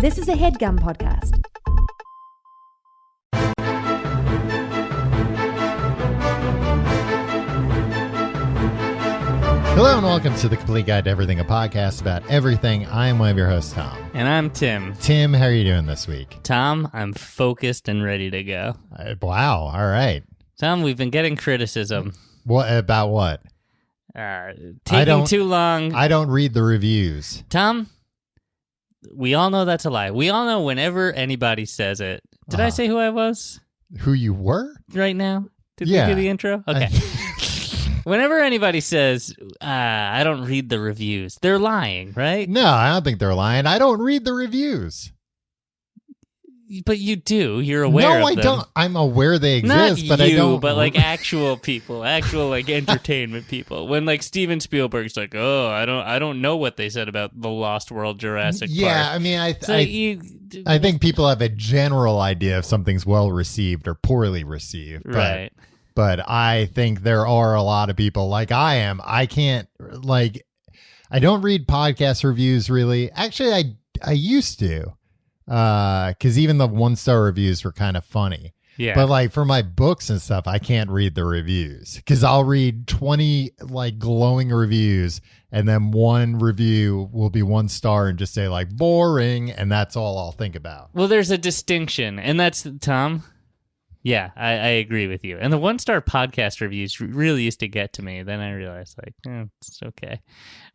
This is a HeadGum podcast. Hello and welcome to The Complete Guide to Everything, a podcast about everything. I am one of your hosts, Tom. And I'm Tim. Tim, how are you doing this week? Tom, I'm focused and ready to go. Wow, all right. Tom, we've been getting criticism. What about what? Taking too long. I don't read the reviews. Tom, we all know that's a lie. We all know whenever anybody says it. Did I say who I was? Who you were? Right now? Did Yeah. we do the intro? Okay. Whenever anybody says, I don't read the reviews, they're lying, right? No, I don't think they're lying. I don't read the reviews. But you do. You're aware of them. No, I don't. I'm aware they exist, Not but you, I don't. but like actual people, actual like entertainment people. When like Steven Spielberg's like, oh, I don't know what they said about the Lost World Jurassic Park. Yeah, I mean, I think people have a general idea if something's well received or poorly received. Right. But I think there are a lot of people like I am. I can't I don't read podcast reviews really. Actually, I used to. Because even the 1-star reviews were kind of funny. Yeah. But like for my books and stuff, I can't read the reviews because I'll read 20 like glowing reviews and then one review will be 1 star and just say like boring. And that's all I'll think about. Well, there's a distinction, and that's Tom. Yeah, I agree with you. And the 1-star podcast reviews really used to get to me. Then I realized like, it's okay.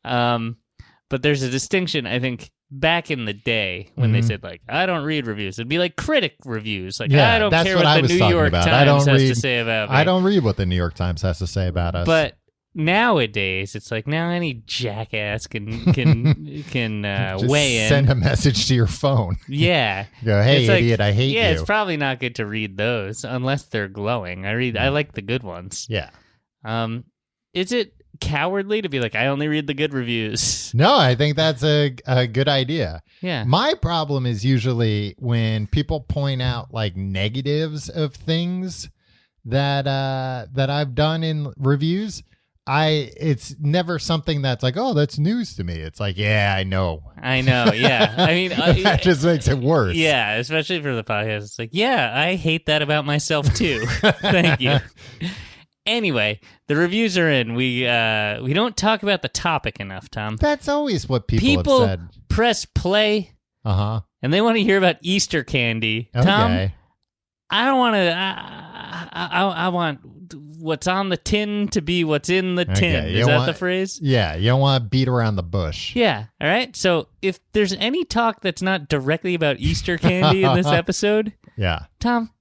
But there's a distinction, I think. Back in the day when they said like I don't read reviews, it'd be like critic reviews. Like I don't care what the New York Times has to say about me. I don't read what the New York Times has to say about us. But nowadays, it's like now any jackass can Just weigh in. Send a message to your phone. Yeah. Go, hey It's like, idiot, I hate you. Yeah, it's probably not good to read those unless they're glowing. I like the good ones. Yeah. Is it cowardly to be like, I only read the good reviews? No, I think that's a good idea. Yeah. My problem is usually when people point out like negatives of things that I've done in reviews. It's never something that's like, oh, that's news to me. It's like, yeah, I know. Yeah. I mean, that just makes it worse. Yeah, especially for the podcast. It's like, yeah, I hate that about myself too. Thank you. Anyway, the reviews are in. We don't talk about the topic enough, Tom. That's always what people have said. Press play, and they want to hear about Easter candy. Okay. Tom, I don't want to. I want what's on the tin to be what's in the tin. Is that the phrase? Yeah, you don't want to beat around the bush. Yeah. All right. So if there's any talk that's not directly about Easter candy in this episode, yeah, Tom,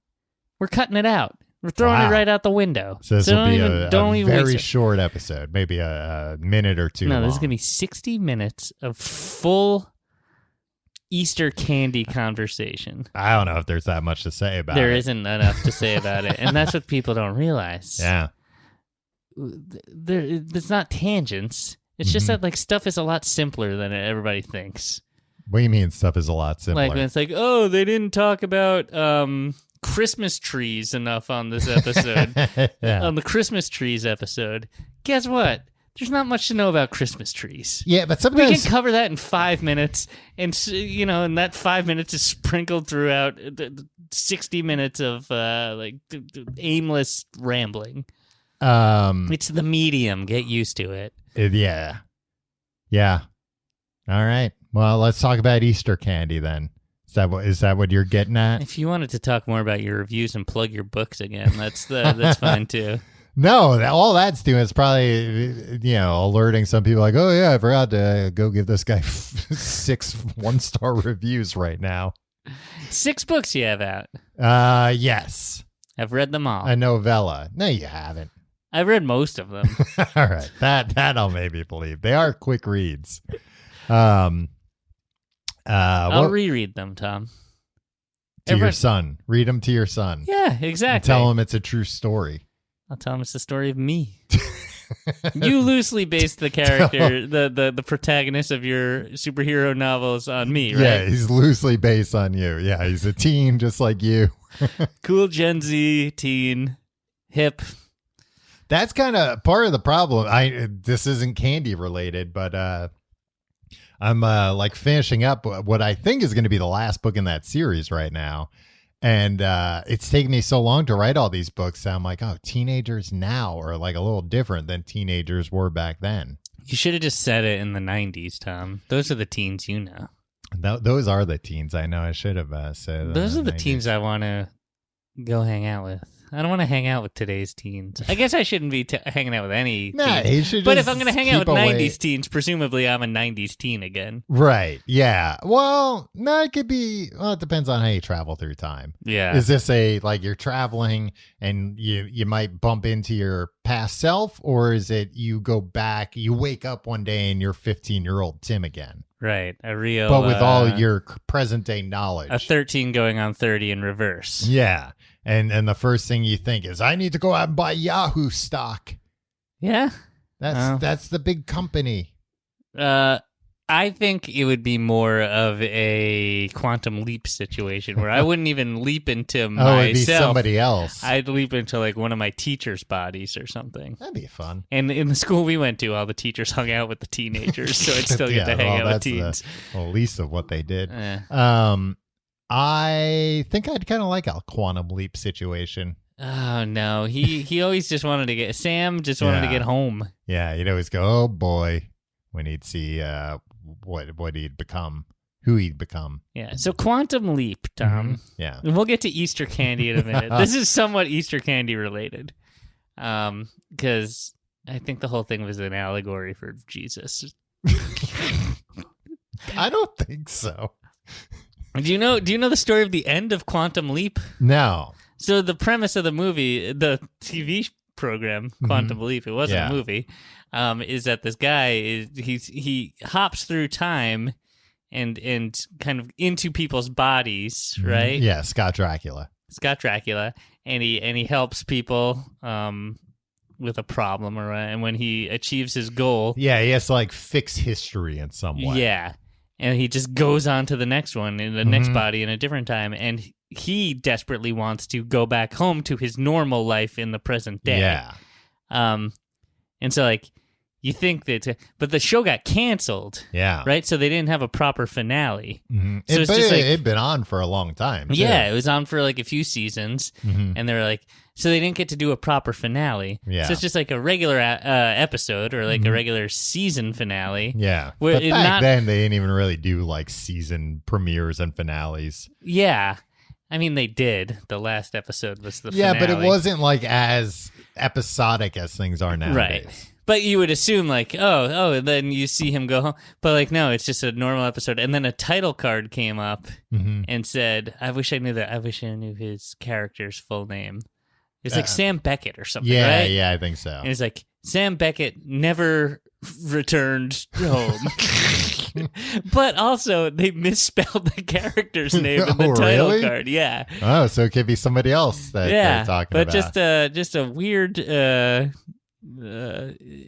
we're cutting it out. We're throwing it right out the window. So this will be a very short episode, maybe a minute or two. No, long. This is going to be 60 minutes of full Easter candy conversation. I don't know if there's that much to say about it. There isn't enough to say about it, and that's what people don't realize. Yeah. It's not tangents. It's just that like stuff is a lot simpler than everybody thinks. What do you mean stuff is a lot simpler? Like when it's like, oh, they didn't talk about Christmas trees enough on this episode. Yeah. On the Christmas trees episode, guess what? There's not much to know about Christmas trees. Yeah, but sometimes we can cover that in 5 minutes, and and that 5 minutes is sprinkled throughout 60 minutes of aimless rambling. It's the medium. Get used to it. Yeah. All right. Well, let's talk about Easter candy then. Is that what you're getting at? If you wanted to talk more about your reviews and plug your books again, that's fine too. No, all that's doing is probably, alerting some people like, oh yeah, I forgot to go give this guy 6 1-star reviews right now. 6 books you have out. Yes. I've read them all. A novella. No, you haven't. I've read most of them. All right. That I'll maybe believe. They are quick reads. I'll reread them, Tom. Your son. Read them to your son. Yeah, exactly. And tell him it's a true story. I'll tell him it's the story of me. You loosely based the character, the protagonist of your superhero novels on me, right? Yeah, he's loosely based on you. Yeah, he's a teen just like you. Cool Gen Z teen, hip. That's kind of part of the problem. This isn't candy related, but I'm like finishing up what I think is going to be the last book in that series right now. And it's taken me so long to write all these books that I'm like, oh, teenagers now are like a little different than teenagers were back then. You should have just said it in the 90s, Tom. Those are the teens you know. Those are the teens I know. I should have said. Those are the 90s. teens I want to go hang out with. I don't want to hang out with today's teens. I guess I shouldn't be hanging out with any Nah, teens. you should But just if I'm going to hang out keep with away. 90s teens, presumably I'm a 90s teen again. Right. Yeah. Well, no, it could be. Well, it depends on how you travel through time. Yeah. Is this like you're traveling and you might bump into your past self, or is it you go back, you wake up one day and you're 15-year-old Tim again? Right. A real. But with all your present day knowledge. A 13 going on 30 in reverse. Yeah. And the first thing you think is, I need to go out and buy Yahoo stock. Yeah. That's the big company. I think it would be more of a quantum leap situation where I wouldn't even leap into myself. Oh, it'd be somebody else. I'd leap into like one of my teachers' bodies or something. That'd be fun. And in the school we went to, all the teachers hung out with the teenagers, so I'd still get to hang out with teens. The least of what they did. Eh. I think I'd kind of like a quantum leap situation. Oh no, he always just wanted to get Sam just wanted to get home. Yeah, he'd always go, oh boy, when he'd see what he'd become, who he'd become. Yeah, so quantum leap, Tom. Yeah, and we'll get to Easter candy in a minute. This is somewhat Easter candy related, because I think the whole thing was an allegory for Jesus. I don't think so. Do you know the story of the end of Quantum Leap? No. So the premise of the movie, the TV program Quantum Leap, it wasn't a movie, is that this guy he hops through time and kind of into people's bodies, right? Yeah, Scott Dracula, and he helps people with a problem, and when he achieves his goal, yeah, he has to like fix history in some way. Yeah. And he just goes on to the next one in the next body in a different time. And he desperately wants to go back home to his normal life in the present day. Yeah. And so, like, you think that... But the show got canceled. Yeah. Right? So they didn't have a proper finale. Mm-hmm. So it's just like... It'd been on for a long time, too. Yeah, it was on for, like, a few seasons. And they were like... So they didn't get to do a proper finale. Yeah. So it's just like a regular episode or like a regular season finale. Yeah. Where but back then, they didn't even really do like season premieres and finales. Yeah. I mean, they did. The last episode was the finale. Yeah, but it wasn't like as episodic as things are nowadays. Right. But you would assume like, oh, then you see him go home. But like, no, it's just a normal episode. And then a title card came up and said, I wish I knew that. I wish I knew his character's full name. It's like Sam Beckett or something, yeah, right? Yeah, I think so. And it's like, Sam Beckett never returned home. But also, they misspelled the character's name in the title really? card. Yeah. Oh, so it could be somebody else that they're talking about. But just a weird, and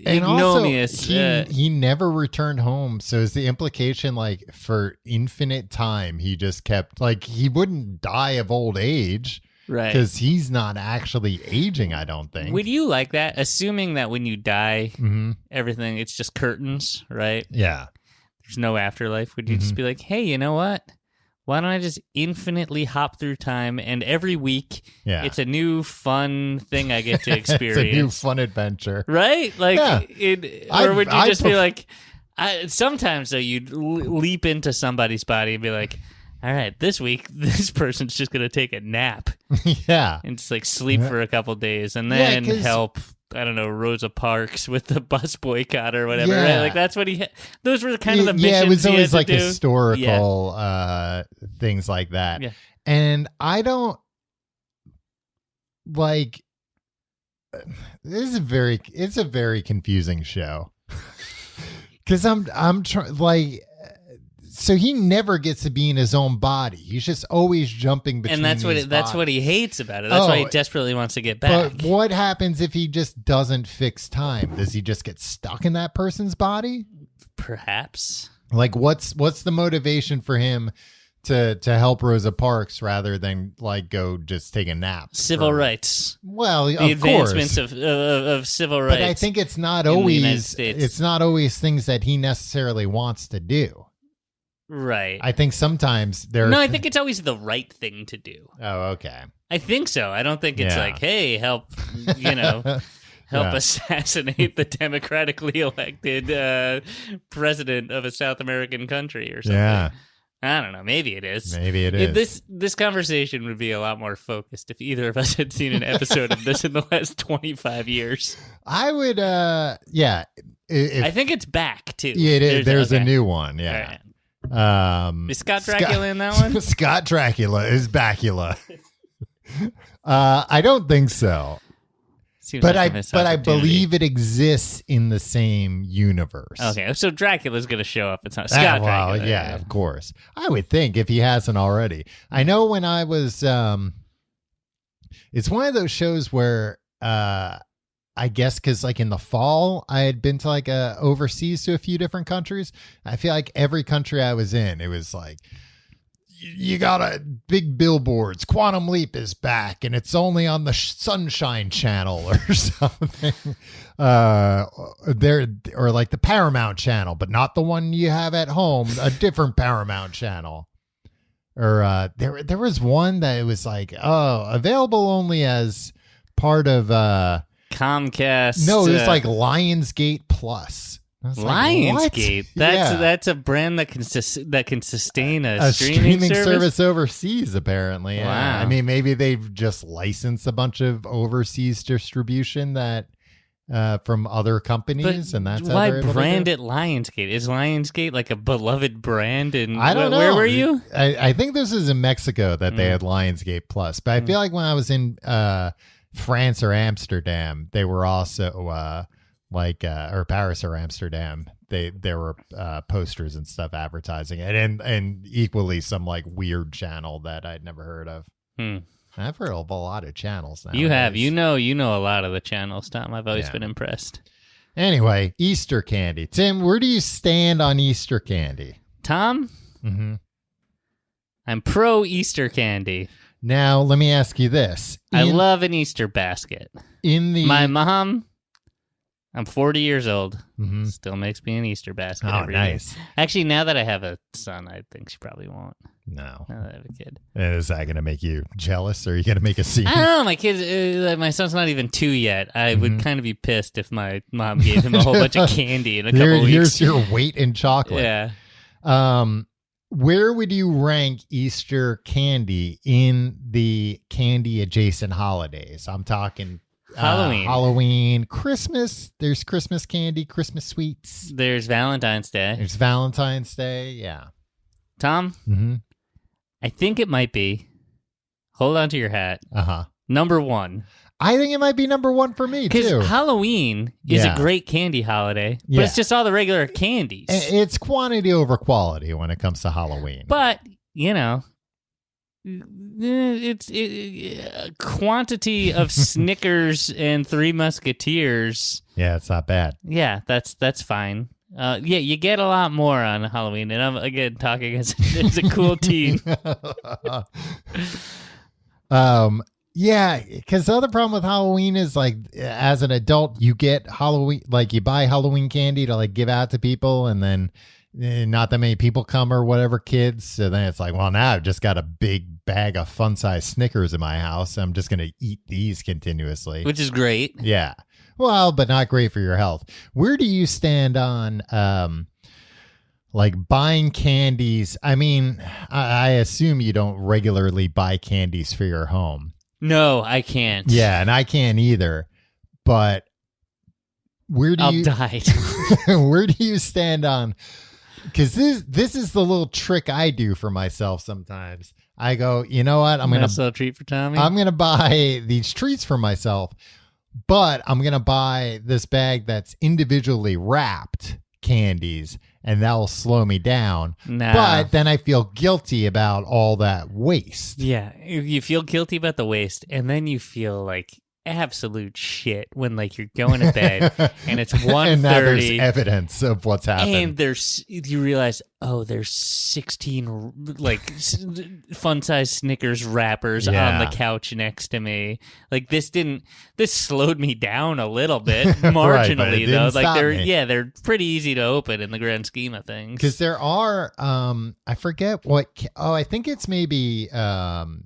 ignominious. Also, he never returned home. So is the implication like for infinite time, he just kept, like, he wouldn't die of old age. Right. Because he's not actually aging, I don't think. Would you like that? Assuming that when you die, everything, it's just curtains, right? Yeah. There's no afterlife. Would you just be like, hey, you know what? Why don't I just infinitely hop through time, and every week it's a new fun thing I get to experience. It's a new fun adventure. Right? Like, or would you just be like, sometimes though, you'd leap into somebody's body and be like, all right, this week, this person's just going to take a nap. Yeah. And just like sleep for a couple days and then help, I don't know, Rosa Parks with the bus boycott or whatever. Yeah. Right? Like that's what those were kind of the missions. Yeah, it was always like do. historical things like that. Yeah. And I don't like, it's a very confusing show. Because I'm trying, like, so he never gets to be in his own body. He's just always jumping between. And that's what he hates about it. That's why he desperately wants to get back. But what happens if he just doesn't fix time? Does he just get stuck in that person's body? Perhaps. Like, what's the motivation for him to help Rosa Parks rather than like go just take a nap. Civil rights. Well, The of course. advancements of civil rights. But I think it's not in the United always States. it's not always things that he necessarily wants to do. Right. I think sometimes there. No, I think it's always the right thing to do. Oh, okay. I think so. I don't think it's Yeah. like, hey, help Yeah. assassinate the democratically elected president of a South American country or something. Yeah, I don't know. Maybe it is. maybe it is. This conversation would be a lot more focused if either of us had seen an episode of this in the last 25 years. I would. Yeah. I think it's back too. Yeah, it is. There's a okay. new one. All Yeah. right. Is Scott Dracula in that one? Scott Dracula is Bacula. I don't think so. Seems But like a missed I opportunity. believe it exists in the same universe. Okay, so Dracula's going to show up. It's not Scott well, Dracula. yeah, of course. I would think if he hasn't already. I know when I was it's one of those shows where I guess because like in the fall I had been to like overseas to a few different countries. I feel like every country I was in, it was like you got a big billboards. Quantum Leap is back, and it's only on the Sunshine Channel or something. There or like the Paramount Channel, but not the one you have at home. A different Paramount Channel. Or there was one that it was like, available only as part of Comcast. No, it was like Lionsgate Plus. I was like, what? Lionsgate. Yeah. That's a brand that can sustain A streaming service overseas, apparently. Yeah. Wow. I mean, maybe they've just licensed a bunch of overseas distribution that from other companies, and that's how why they're able brand to it Lionsgate? Is Lionsgate like a beloved brand? And I don't know. Where were you? I think this is in Mexico that they had Lionsgate Plus, but I feel like when I was in France or Amsterdam, they were also or Paris or Amsterdam. There were posters and stuff advertising it, and equally some like weird channel that I'd never heard of. I've heard of a lot of channels now. You have. You know a lot of the channels, Tom. I've always been impressed. Anyway, Easter candy. Tim, where do you stand on Easter candy? Tom? Mm-hmm. I'm pro Easter candy. Now, let me ask you this. I love an Easter basket. My mom, I'm 40 years old, still makes me an Easter basket every nice. year. Actually, now that I have a son, I think she probably won't. No. Now that I have a kid. Is that going to make you jealous, or are you going to make a scene? I don't know. My kid, my son's not even 2 yet. I would kind of be pissed if my mom gave him a whole bunch of candy in a couple weeks. Here's your weight in chocolate. Yeah. Where would you rank Easter candy in the candy adjacent holidays? I'm talking Halloween, Christmas. There's Christmas candy, Christmas sweets. There's Valentine's Day. There's Valentine's Day. Yeah. Tom, I think it might be. Hold on to your hat. Number one. I think it might be number one for me, too. Because Halloween is a great candy holiday, but it's just all the regular candies. It's quantity over quality when it comes to Halloween. But, it's quantity of Snickers and Three Musketeers. Yeah, it's not bad. Yeah, that's fine. You get a lot more on Halloween, and I'm again talking as a cool teen. Yeah, because the other problem with Halloween is like, as an adult, you get Halloween, like you buy Halloween candy to like give out to people, and then not that many people come or whatever, kids. So then it's like, well, now I've just got a big bag of fun-sized Snickers in my house. I'm just going to eat these continuously, which is great. Yeah. Well, but not great for your health. Where do you stand on like buying candies? I mean, I assume you don't regularly buy candies for your home. No, I can't. Yeah, and I can't either. But where do I'll die. where do you stand on? Because this is the little trick I do for myself sometimes. I go, you know what? I'm gonna sell a treat for Tommy. I'm gonna buy these treats for myself. But I'm going to buy this bag that's individually wrapped candies, and that'll slow me down. Nah. But then I feel guilty about all that waste. Yeah, you feel guilty about the waste, and then you feel like absolute shit when like you're going to bed and it's 1:30. And now there's evidence of what's happened. And you realize oh, there's 16 like fun-sized Snickers wrappers on the couch next to me. Like this slowed me down a little bit marginally though. Like they're pretty easy to open in the grand scheme of things. Because there are I forget I think it's maybe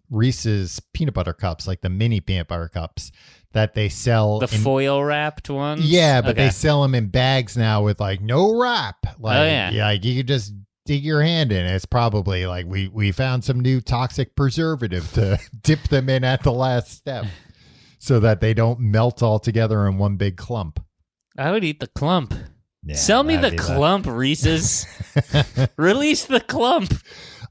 Reese's peanut butter cups, like the mini peanut butter cups that they sell. The foil wrapped ones? Yeah, but they sell them in bags now with like no wrap. Like, like you could just dig your hand in. It's probably like we found some new toxic preservative to dip them in at the last step so that they don't melt all together in one big clump. I would eat the clump. Yeah, sell me the clump, Reese's. Release the clump.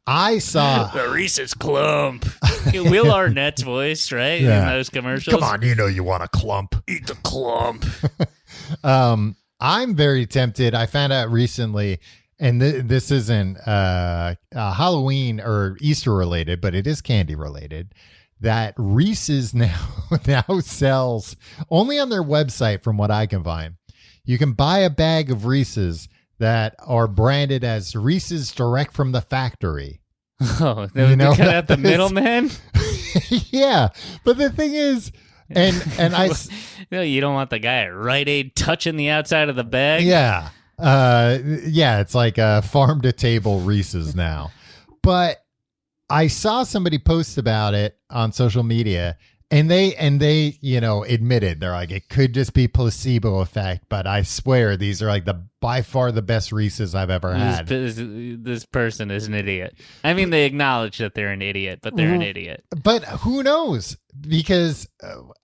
I saw the Reese's clump. Will Arnett's voice, right? Yeah. In those commercials. Come on, you want a clump. Eat the clump. I'm very tempted. I found out recently, and this isn't Halloween or Easter related, but it is candy related, that Reese's now sells only on their website, from what I can find. You can buy a bag of Reese's that are branded as Reese's direct from the factory. Oh, they cut out the middleman? Yeah, but the thing is, and I... No, you don't want the guy at Rite Aid touching the outside of the bag? Yeah. It's like a farm to table Reese's now. But I saw somebody post about it on social media, and they admitted, they're like, it could just be placebo effect, but I swear these are like by far the best Reese's I've ever had. This person is an idiot. I mean, they acknowledge that they're an idiot, but they're an idiot. But who knows? Because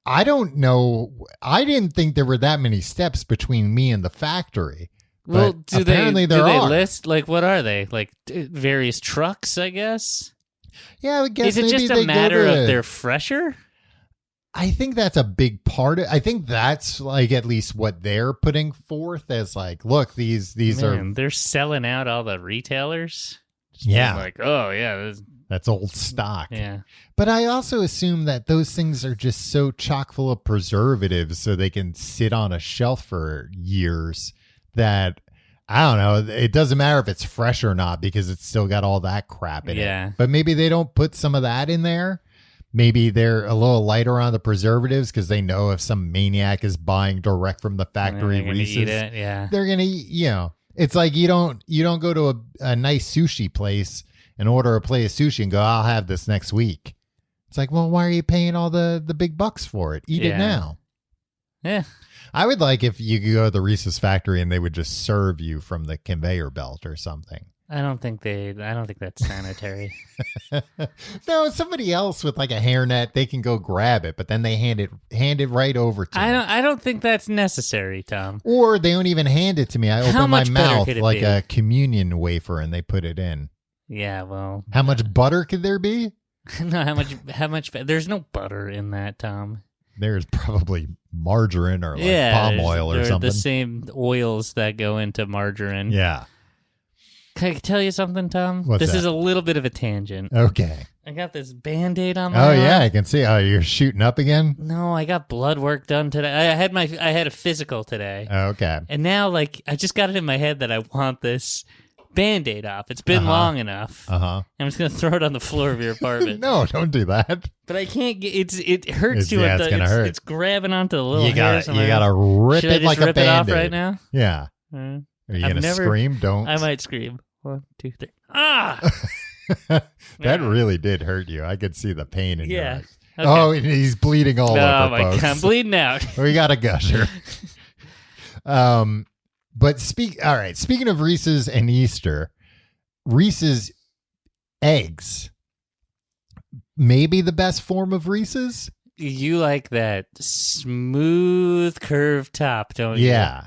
I don't know. I didn't think there were that many steps between me and the factory. Well, do they list, like, what are they? Like various trucks, I guess? Yeah, I guess. Is it just a matter of they're fresher? I think that's a big part of. I think that's like at least what they're putting forth as like, look, these they're selling out all the retailers. Like, oh yeah, that's old stock. Yeah, but I also assume that those things are just so chock full of preservatives, so they can sit on a shelf for years. That I don't know. It doesn't matter if it's fresh or not because it's still got all that crap in it. But maybe they don't put some of that in there. Maybe they're a little lighter on the preservatives because they know if some maniac is buying direct from the factory Reese's, eat it. Yeah, they're gonna eat. It's like you don't go to a nice sushi place and order a plate of sushi and go, I'll have this next week. It's like, well, why are you paying all the big bucks for it? Eat it now. Yeah. I would like if you could go to the Reese's factory and they would just serve you from the conveyor belt or something. I don't think that's sanitary. No, somebody else with like a hairnet, they can go grab it, but then they hand it right over to me. I don't think that's necessary, Tom. Or they don't even hand it to me. I open my mouth like a communion wafer and they put it in. Yeah, well. How much butter could there be? No, how much there's no butter in that, Tom. There's probably margarine or like palm oil or something. The same oils that go into margarine. Yeah. Can I tell you something, Tom? This is a little bit of a tangent. Okay. I got this Band-Aid on my arm. Yeah, I can see. Oh, you're shooting up again? No, I got blood work done today. I had a physical today. Okay. And now, like, I just got it in my head that I want this Band-Aid off. It's been long enough. I'm just going to throw it on the floor of your apartment. No, don't do that. But I can't get it hurts too. It's going to hurt. It's grabbing onto the little hairs. You got to rip it like a Band-Aid. Should I just rip it off right now? Yeah. Are you going to scream? Don't. I might scream. 1, 2, 3. Ah! That really did hurt you. I could see the pain in your eyes. Okay. Oh, and he's bleeding all over, oh my folks. God, I'm bleeding out. We got a gusher. But speaking of Reese's and Easter, Reese's eggs, maybe the best form of Reese's. You like that smooth curved top, don't you? Yeah.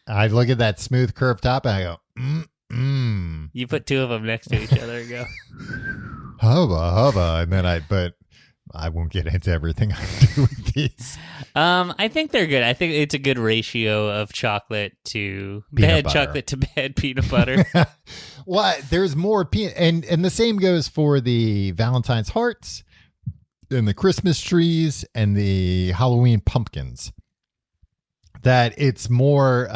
I look at that smooth curved top and I go, You put two of them next to each other and go, hubba. And then but I won't get into everything I do with these. I think they're good. I think it's a good ratio of chocolate to bad chocolate to bad peanut butter. Well, there's more and the same goes for the Valentine's hearts and the Christmas trees and the Halloween pumpkins. That it's more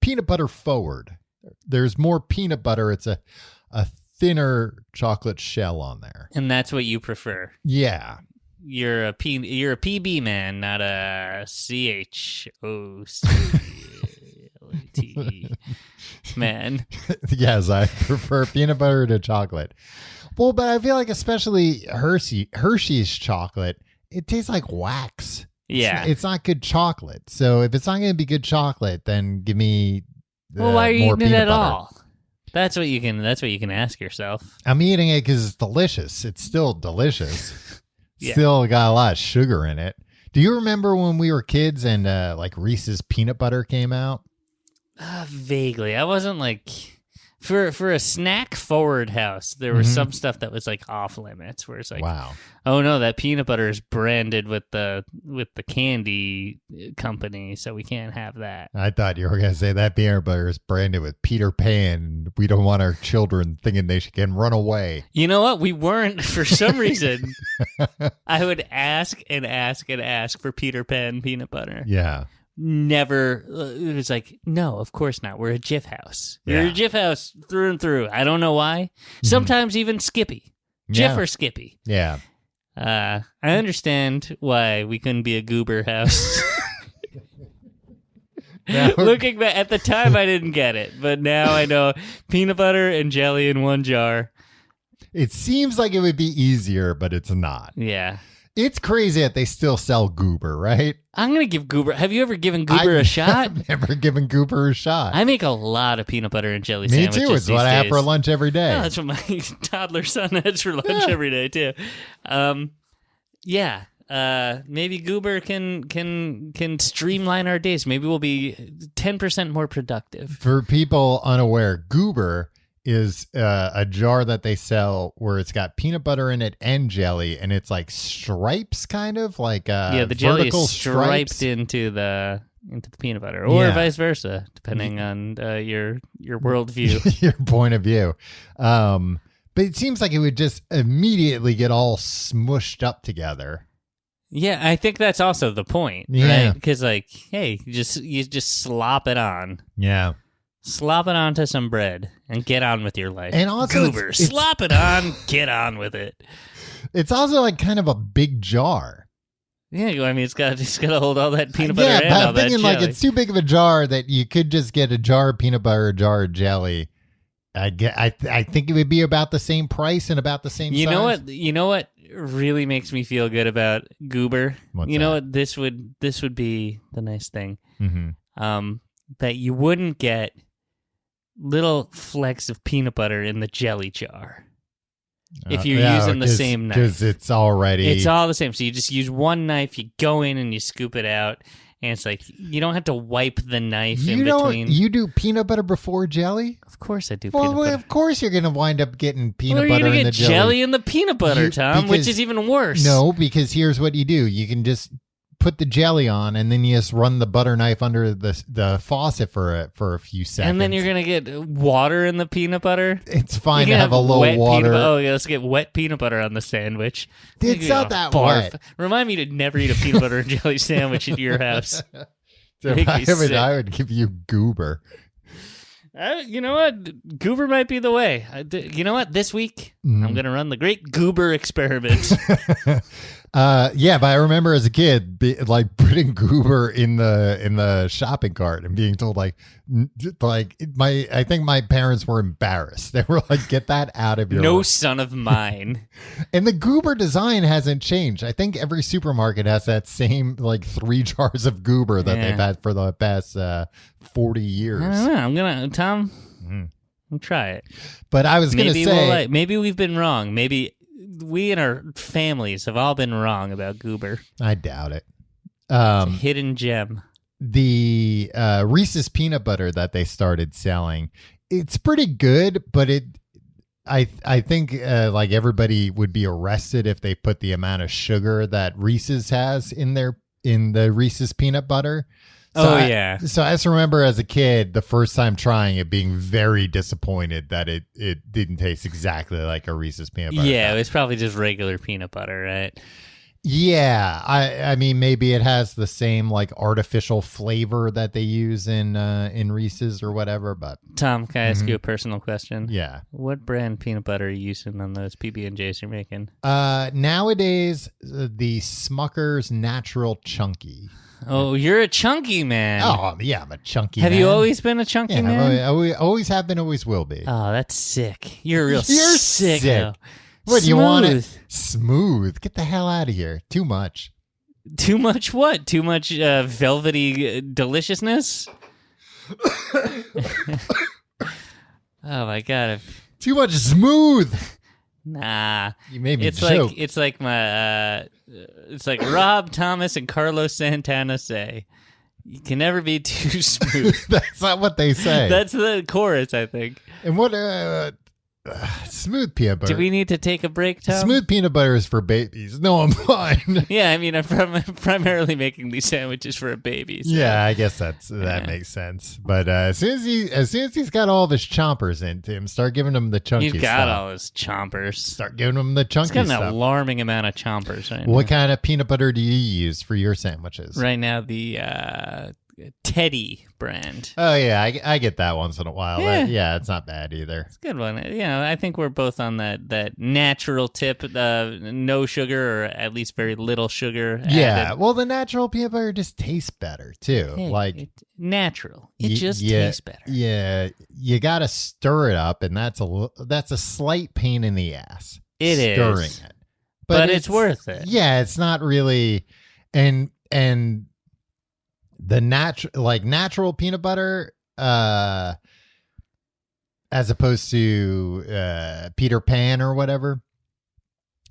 peanut butter forward. there's more peanut butter. It's a thinner chocolate shell on there. And that's what you prefer. Yeah. You're a PB man, not a CHOCLAT man. Yes, I prefer peanut butter to chocolate. Well, but I feel like especially Hershey's chocolate, it tastes like wax. Yeah. It's not good chocolate. So if it's not going to be good chocolate, then give me why are you more eating it peanut at butter. all? That's what you can ask yourself. I'm eating it because it's delicious. It's still delicious. Yeah. Still got a lot of sugar in it. Do you remember when we were kids and like Reese's peanut butter came out? Vaguely. I wasn't like for a snack forward house. There was some stuff that was like off limits, where it's like, Wow. oh no, that peanut butter is branded with the candy company, so we can't have that. I thought you were going to say that peanut butter is branded with Peter Pan. We don't want our children thinking they can run away. You know what? We weren't, for some reason. I would ask and ask and ask for Peter Pan peanut butter. Yeah. Never. It was like, no, of course not. We're a Jif house. We're Yeah. a Jif house through and through. I don't know why. Sometimes even Skippy. Jif Yeah. or Skippy. Yeah. I understand why we couldn't be a Goober house. Now- Looking back, at the time I didn't get it, but now I know peanut butter and jelly in one jar. It seems like it would be easier, but it's not. Yeah. It's crazy that they still sell Goober, right? I'm going to give Goober. Have you ever given Goober a shot? I've never given Goober a shot. I make a lot. Of peanut butter and jelly Me sandwiches. too. It's what I have for lunch every day. No, that's what my toddler son has for lunch every day too. Yeah. Maybe Goober can streamline our days. Maybe we'll be 10% more productive. For people unaware, Goober is a jar that they sell where it's got peanut butter in it and jelly, and it's like stripes, kind of like The jelly vertical is striped stripes. into the peanut butter, or Yeah. vice versa, depending on your worldview. Your point of view. But it seems like it would just immediately get all smushed up together. Yeah, I think that's also the point, Yeah. right? Because like, hey, you just slop it on. Yeah. Slop it onto some bread and get on with your life. And also Goober, it's- slop it on, get on with it. It's also like kind of a big jar. Yeah, I mean, it's got to hold all that peanut butter Yeah, and but all I'm that thinking jelly. like it's too big of a jar that you could just get a jar of peanut butter, a jar of jelly. I think it would be about the same price and about the same size. You know what really makes me feel good about Goober? What's you know that? what this would be the nice thing. Mm-hmm. That you wouldn't get little flecks of peanut butter in the jelly jar. If you're using the same knife. Because it's already... It's all the same. So you just use one knife, you go in and you scoop it out, and it's like you don't have to wipe the knife in between. You do peanut butter before jelly? Of course I do Well, peanut butter. of course you're going to wind up getting peanut Well, butter you're in gonna the get jelly in the peanut butter, Tom, which because- is even worse. No, because here's what you do. You can just put the jelly on, and then you just run the butter knife under the faucet for a few seconds. And then you're gonna get water in the peanut butter. It's fine You to can have a little wet water. Oh, yeah, let's get wet peanut butter on the sandwich. It's You not know, that barf. wet. Remind me to never eat a peanut butter and jelly sandwich at your house. So Make me sick. I would give you Goober. You know what? Goober might be the way. You know what? This week, I'm going to run the great Goober experiment. Yeah, but I remember as a kid, like putting Goober in the shopping cart and being told I think my parents were embarrassed. They were like, "Get that out of your." No son of mine. And the Goober design hasn't changed. I think every supermarket has that same like 3 jars of Goober that Yeah. they've had for the past 40 years. I don't know. I'm going to, Tom, I'll try it. But I was going to Maybe say, maybe we've been wrong. Maybe we and our families have all been wrong about Goober. I doubt it. It's a hidden gem. The Reese's peanut butter that they started selling, it's pretty good, but I think like everybody would be arrested if they put the amount of sugar that Reese's has in the Reese's peanut butter. So yeah. So I just remember as a kid, the first time trying it, being very disappointed that it didn't taste exactly like a Reese's peanut butter. Yeah, cup. it was probably just regular peanut butter, right? Yeah, I mean maybe it has the same like artificial flavor that they use in Reese's or whatever, but Tom, can I ask you a personal question? yeah. What brand peanut butter are you using on those PB&Js you're making? Nowadays the Smucker's Natural Chunky. Oh, you're a chunky man. Oh, yeah, I'm a chunky Have man. you always been a chunky man? I always have been, always will be. Oh, that's sick. You're a real You're sick. sick. What, do you want it smooth? Get the hell out of here. Too much. Too much what? Too much velvety deliciousness? Oh my god. Too much smooth. Nah. You made me it's joke. like it's like my it's like Rob Thomas and Carlos Santana say. You can never be too smooth. That's not what they say. That's the chorus, I think. And what smooth peanut butter. Do we need to take a break, Tom? Smooth peanut butter is for babies. No, I'm fine. Yeah, I mean, I'm primarily making these sandwiches for a baby. So. Yeah, I guess that makes sense. But as soon as he's got all of his chompers into him, start giving him the chunky stuff. He's got all his chompers. Start giving him the chunky stuff. He's got an alarming amount of chompers right now. What kind of peanut butter do you use for your sandwiches? Right now, the Teddy brand. Oh, yeah, I get that once in a while. Yeah. It's not bad either. It's a good one. I think we're both on that natural tip, no sugar or at least very little sugar. Yeah, added. well, the natural peanut butter just tastes better, too. Hey, natural. It just tastes better. Yeah, you got to stir it up, and that's a slight pain in the ass. It is. Stirring it. But it's worth it. Yeah, it's not really... And the natural peanut butter, as opposed to Peter Pan or whatever.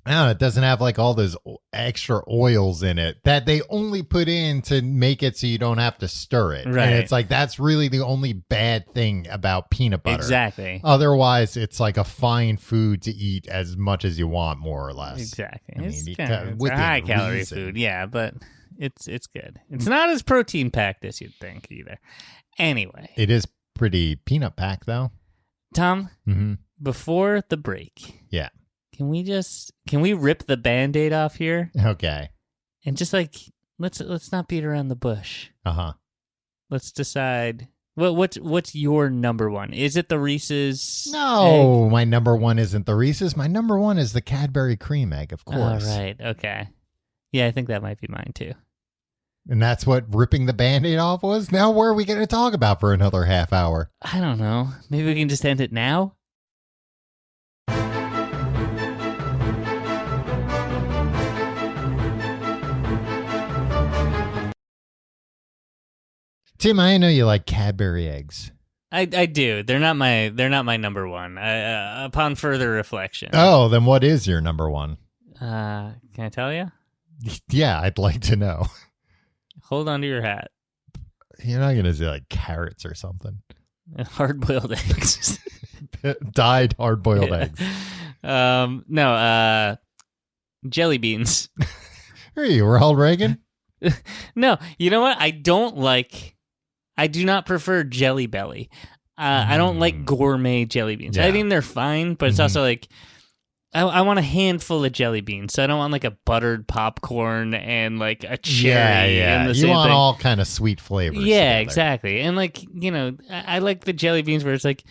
I don't know, it doesn't have like all those extra oils in it that they only put in to make it so you don't have to stir it. Right. And it's like that's really the only bad thing about peanut butter. Exactly. Otherwise, it's like a fine food to eat as much as you want, more or less. Exactly. I mean, It's a within high calorie reason. food, yeah, but it's good. It's not as protein packed as you'd think either. Anyway, It is pretty peanut packed though. Tom, Mm-hmm. before the break, Yeah. can we rip the Band-Aid off here Okay. and just like let's not beat around the bush. Uh-huh. Let's decide what's your number one? Is it the Reese's? No, my number one isn't the Reese's. My number one is the Cadbury cream egg, of course. All right. Okay. Yeah, I think that might be mine too. And that's what ripping the Band-Aid off was? Now where are we going to talk about for another half hour? I don't know. Maybe we can just end it now? Tim, I know you like Cadbury eggs. I do. They're not my number one. Upon further reflection. Oh, then what is your number one? Can I tell you? Yeah, I'd like to know. Hold on to your hat. You're not going to say like carrots or something. Hard-boiled eggs. Dyed hard-boiled eggs. No, jelly beans. Are you Ronald Reagan? No, you know what? I do not prefer Jelly Belly. I don't like gourmet jelly beans. Yeah. I think they're fine, but it's also like, I want a handful of jelly beans. So I don't want like a buttered popcorn and like a cherry. Yeah. And the You same want thing. all kind of sweet flavors. Yeah, together. exactly. And like, I like the jelly beans where it's like,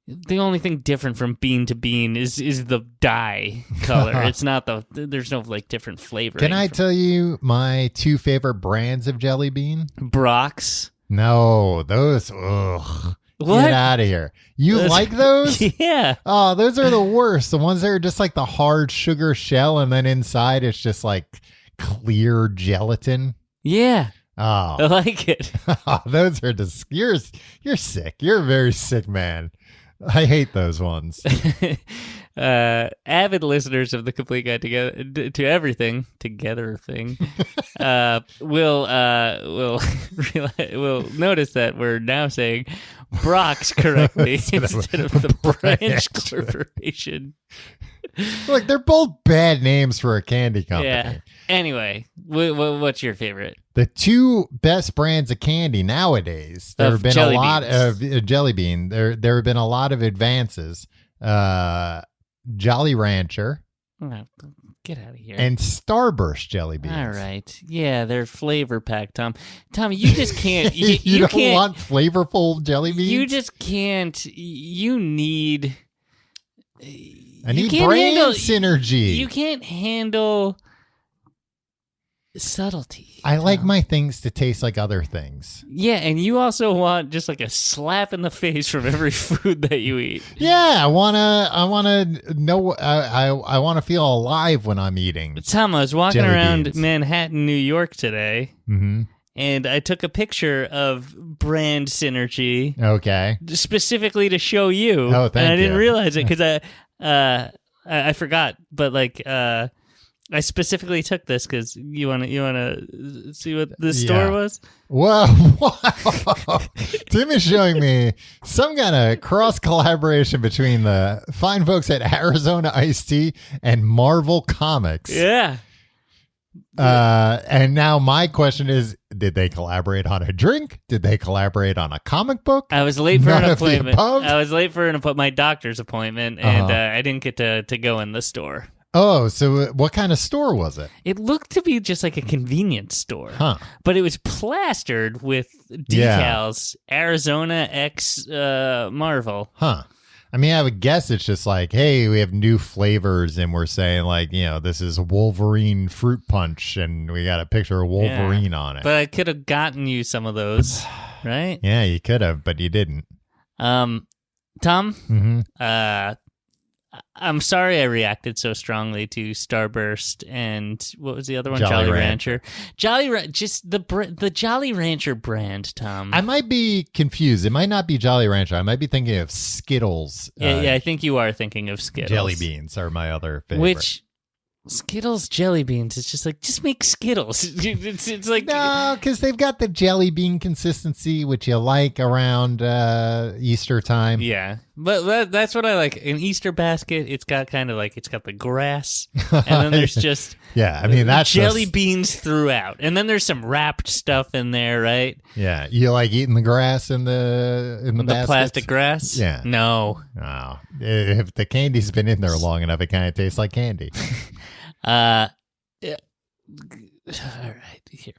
the only thing different from bean to bean is the dye color. It's not there's no like different flavor. Can I tell you my two favorite brands of jelly bean? Brock's? No, those. Ugh. What? Get out of here. You like those? Yeah. Oh, those are the worst. The ones that are just like the hard sugar shell, and then inside it's just like clear gelatin. Yeah. Oh, I like it. those are just you're sick. You're a very sick man. I hate those ones. Avid listeners of the Complete Guide to Everything Together thing will notice that we're now saying Brock's correctly instead of the Branch Corporation. Look, they're both bad names for a candy company. Yeah. Anyway, what's your favorite? The two best brands of candy nowadays, there Of have been jelly a lot beans. of jelly bean. There have been a lot of advances. Jolly Rancher. Get out of here. And Starburst jelly beans. All right. Yeah, they're flavor packed, Tom. Tom, you just can't. You don't can't, want flavorful jelly beans? You just can't. You need. I need brand synergy. You can't handle subtlety. I like my things to taste like other things. Yeah, and you also want just like a slap in the face from every food that you eat. Yeah, I wanna know. I wanna feel alive when I'm eating. Tom, I was walking around beans. Manhattan, New York today, Mm-hmm. and I took a picture of brand synergy. Okay. Specifically to show you. Oh, thank and I didn't you. realize it because I forgot, but like I specifically took this because you want to see what this store was. Whoa! Wow. Tim is showing me some kind of cross collaboration between the fine folks at Arizona Iced Tea and Marvel Comics. Yeah. And now my question is, did they collaborate on a drink? Did they collaborate on a comic book? I was late for None an of the appointment. above? I was late for my doctor's appointment, and I didn't get to go in the store. Oh, so what kind of store was it? It looked to be just like a convenience store, but it was plastered with decals, Arizona X Marvel. Huh. I mean, I would guess it's just like, hey, we have new flavors, and we're saying like, this is Wolverine fruit punch, and we got a picture of Wolverine on it. But I could have gotten you some of those, right? Yeah, you could have, but you didn't. Tom, Mm-hmm. I'm sorry I reacted so strongly to Starburst and what was the other one? Jolly Rancher. Just the Jolly Rancher brand, Tom. I might be confused. It might not be Jolly Rancher. I might be thinking of Skittles. Yeah, I think you are thinking of Skittles. Jelly beans are my other favorite. Which Skittles jelly beans? It's just like just make Skittles. It's like no, because they've got the jelly bean consistency, which you like around Easter time. Yeah, but that's what I like. An Easter basket, it's got kind of like it's got the grass, and then there's just I mean that's jelly beans throughout, and then there's some wrapped stuff in there, right? Yeah, you like eating the grass in the plastic grass. Yeah, no. Oh, if the candy's been in there long enough, it kind of tastes like candy. Yeah. All right, here.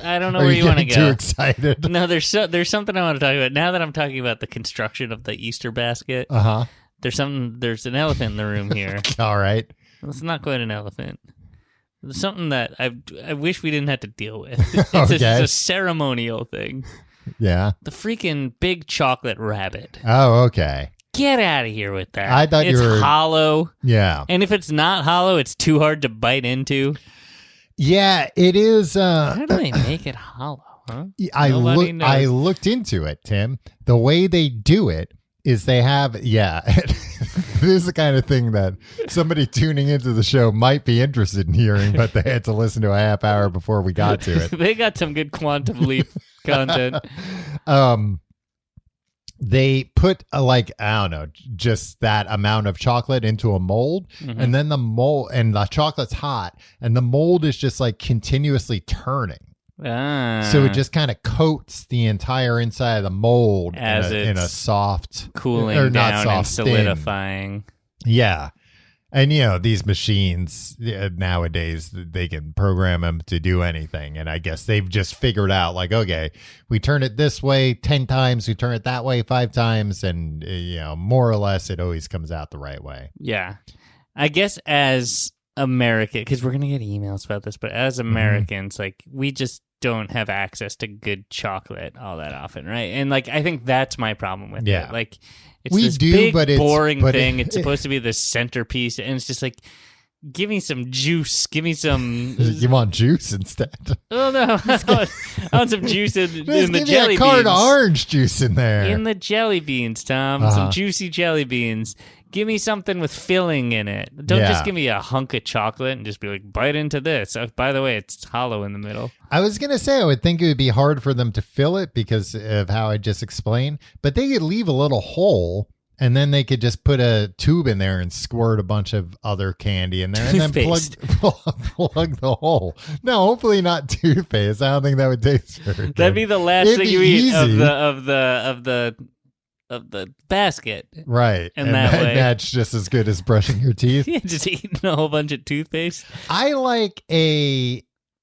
I don't know Are where you want to go. Too excited? No, there's something I want to talk about. Now that I'm talking about the construction of the Easter basket, there's an elephant in the room here. All right, it's not quite an elephant. It's something that I wish we didn't have to deal with. It's, Okay. It's a ceremonial thing. Yeah, the freaking big chocolate rabbit. Oh, okay. Get out of here with that. I thought it's you were hollow. Yeah. And if it's not hollow, it's too hard to bite into. Yeah, it is. How do they make it hollow? Huh? I looked into it, Tim. The way they do it is they have, this is the kind of thing that somebody tuning into the show might be interested in hearing, but they had to listen to a half hour before we got to it. They got some good Quantum Leap content. They put just that amount of chocolate into a mold, and then the chocolate's hot, and the mold is just like continuously turning. So it just kind of coats the entire inside of the mold in a soft, cooling or down not soft, and solidifying. Thin. Yeah. And, these machines nowadays, they can program them to do anything. And I guess they've just figured out, like, okay, we turn it this way 10 times, we turn it that way 5 times. And, more or less, it always comes out the right way. Yeah. I guess as American, because we're going to get emails about this, but as Americans, like, we just don't have access to good chocolate all that often, right? And, like, I think that's my problem with it. Like, it's this big, boring thing. It's supposed to be the centerpiece, and it's just like, give me some juice. Give me some... You want juice instead? Oh, no. I want some juice in the jelly beans. Give me a card of orange juice in there. In the jelly beans, Tom. Some juicy jelly beans. Give me something with filling in it. Don't just give me a hunk of chocolate and just be like, bite into this. Oh, by the way, it's hollow in the middle. I was going to say, I would think it would be hard for them to fill it because of how I just explained, but they could leave a little hole and then they could just put a tube in there and squirt a bunch of other candy in there and then plug the hole. No, hopefully not toothpaste. I don't think that would taste very good. That'd be the last thing you eat of the the basket. Right. And that way, that's just as good as brushing your teeth. Yeah, just eating a whole bunch of toothpaste. I like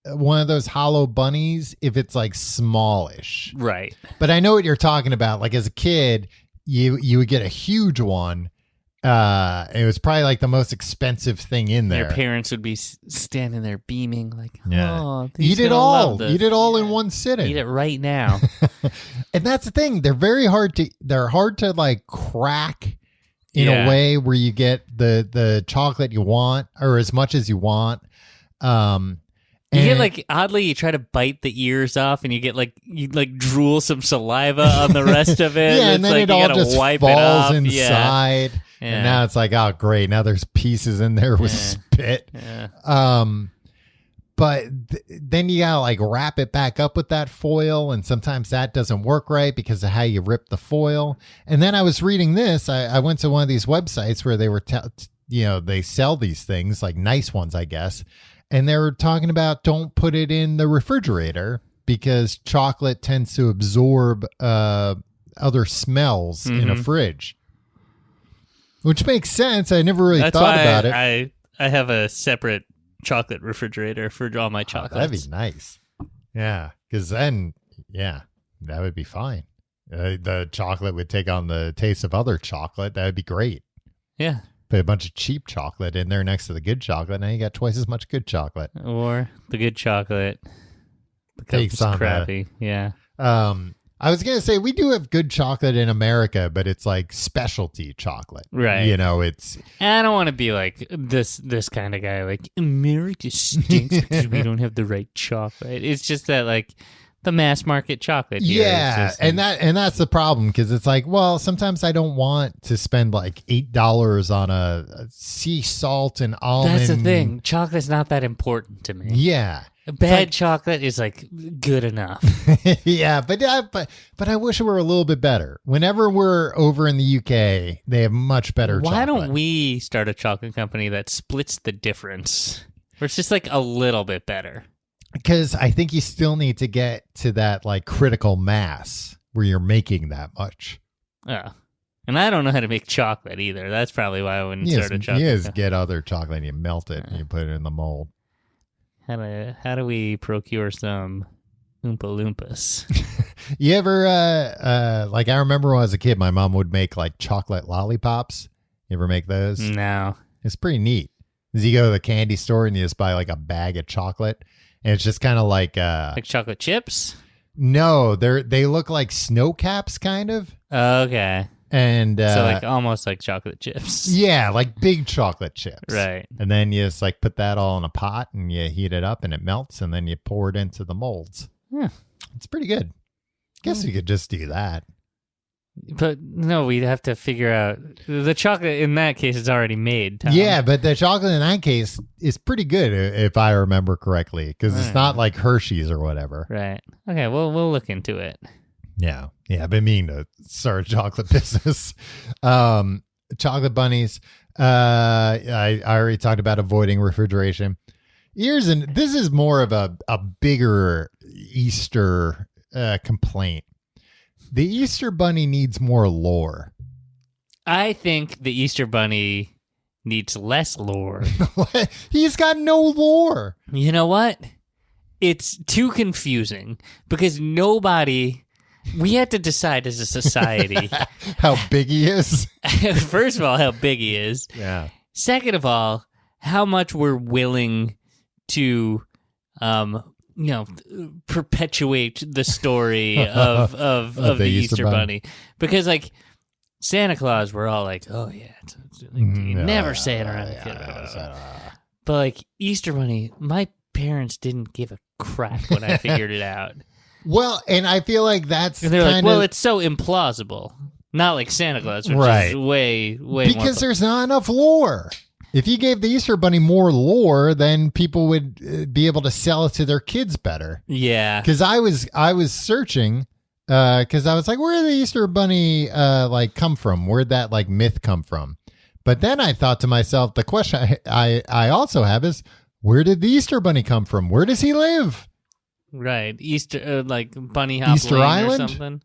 one of those hollow bunnies if it's like smallish. Right. But I know what you're talking about. Like as a kid, you would get a huge one. It was probably like the most expensive thing in there. Your parents would be standing there beaming like, yeah. oh, eat it all. Eat it all in one sitting. Eat it right now. And that's the thing. They're hard to like crack in a way where you get the chocolate you want or as much as you want. You get like oddly, you try to bite the ears off, and you get like drool some saliva on the rest of it. Yeah, and then it all just falls inside. Yeah. And now it's like, oh great, now there's pieces in there with spit. Yeah. But then you gotta like wrap it back up with that foil, and sometimes that doesn't work right because of how you rip the foil. And then I was reading this. I went to one of these websites where they were, they sell these things, like nice ones, I guess. And they were talking about don't put it in the refrigerator because chocolate tends to absorb other smells in a fridge, which makes sense. I never really thought about it. I have a separate chocolate refrigerator for all my chocolates. That'd be nice. Yeah, because then, that would be fine. The chocolate would take on the taste of other chocolate. That would be great. Yeah. Put a bunch of cheap chocolate in there next to the good chocolate. Now you got twice as much good chocolate. Or the good chocolate takes on crappy. Yeah. I was gonna say we do have good chocolate in America, but it's like specialty chocolate, right? It's. And I don't want to be like this kind of guy. Like America stinks because we don't have the right chocolate. It's just that like. The mass market chocolate here. Yeah, and that's the problem because it's like, well, sometimes I don't want to spend like $8 on a sea salt and almond. That's the thing. Chocolate's not that important to me. Yeah, bad chocolate is like good enough. Yeah, but I wish it were a little bit better. Whenever we're over in the UK, they have much better. Why chocolate. don't we start a chocolate company that splits the difference? Where it's just like a little bit better. Because I think you still need to get to that like critical mass where you're making that much. Yeah. And I don't know how to make chocolate either. That's probably why I wouldn't start a chocolate. You just get other chocolate and you melt it and you put it in the mold. How do we procure some Oompa Loompas? You ever, like I remember when I was a kid, my mom would make like chocolate lollipops. You ever make those? No. It's pretty neat. You go to the candy store and you just buy like a bag of chocolate. And it's just kind of like chocolate chips? No, they look like snow caps, kind of. Okay. And so like almost like chocolate chips. Yeah, like big chocolate chips. Right. And then you just like put that all in a pot and you heat it up and it melts and then you pour it into the molds. Yeah. It's pretty good. Guess you could just do that. But no, we'd have to figure out the chocolate in that case is already made. Tom. Yeah, but the chocolate in that case is pretty good if I remember correctly, because it's not like Hershey's or whatever. Right. Okay. Well, we'll look into it. Yeah. I've been meaning to start a chocolate business. Chocolate bunnies. I already talked about avoiding refrigeration. This is more of a bigger Easter complaint. The Easter Bunny needs more lore. I think the Easter Bunny needs less lore. He's got no lore. You know what? It's too confusing because we had to decide as a society how big he is. First of all, how big he is. Yeah. Second of all, how much we're willing to perpetuate the story of the Easter Bunny. Because, like, Santa Claus, we're all like, oh, yeah, you never say it around the kid. But, like, Easter Bunny, my parents didn't give a crap when I figured it out. Well, and I feel like that's and they're like, well, it's so implausible. Not like Santa Claus, which is way because there's not enough lore. If you gave the Easter Bunny more lore, then people would be able to sell it to their kids better. Yeah. Because I was searching, because I was like, where did the Easter Bunny come from? Where'd that like myth come from? But then I thought to myself, the question I also have is, where did the Easter Bunny come from? Where does he live? Right. Easter, like Bunny Hop Easter Lane Island? or something.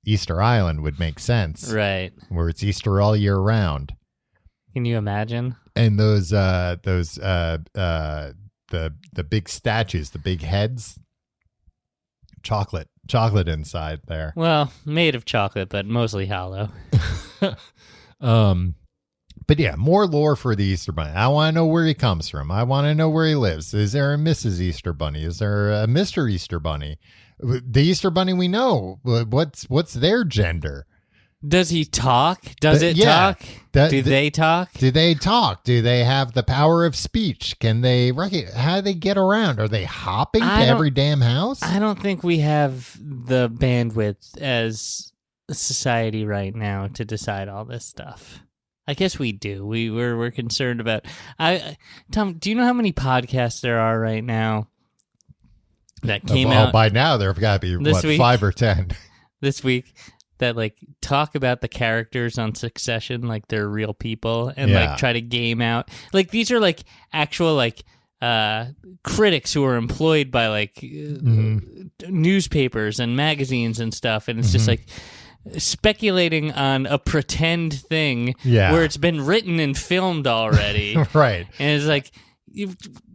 Easter Island would make sense, Right. where it's Easter all year round. Can you imagine? And those the big statues, the big heads, chocolate inside there. Well, made of chocolate, but mostly hollow. But yeah, more lore for the Easter Bunny. I want to know where he comes from. I want to know where he lives. Is there a Mrs. Easter Bunny? Is there a Mr. Easter Bunny? The Easter Bunny we know. What's their gender? Does he talk? Does it talk? Do they talk? Do they talk? Do they have the power of speech? Can they how do they get around? Are they hopping to every damn house? I don't think we have the bandwidth as a society right now to decide all this stuff. I guess we do. We're concerned about. Tom, do you know how many podcasts there are right now that came out? By now there have got to be 5 or 10 this week that like talk about the characters on Succession like they're real people and like try to game out. Like these are like actual like critics who are employed by like newspapers and magazines and stuff, and it's just like speculating on a pretend thing where it's been written and filmed already. Right. And it's like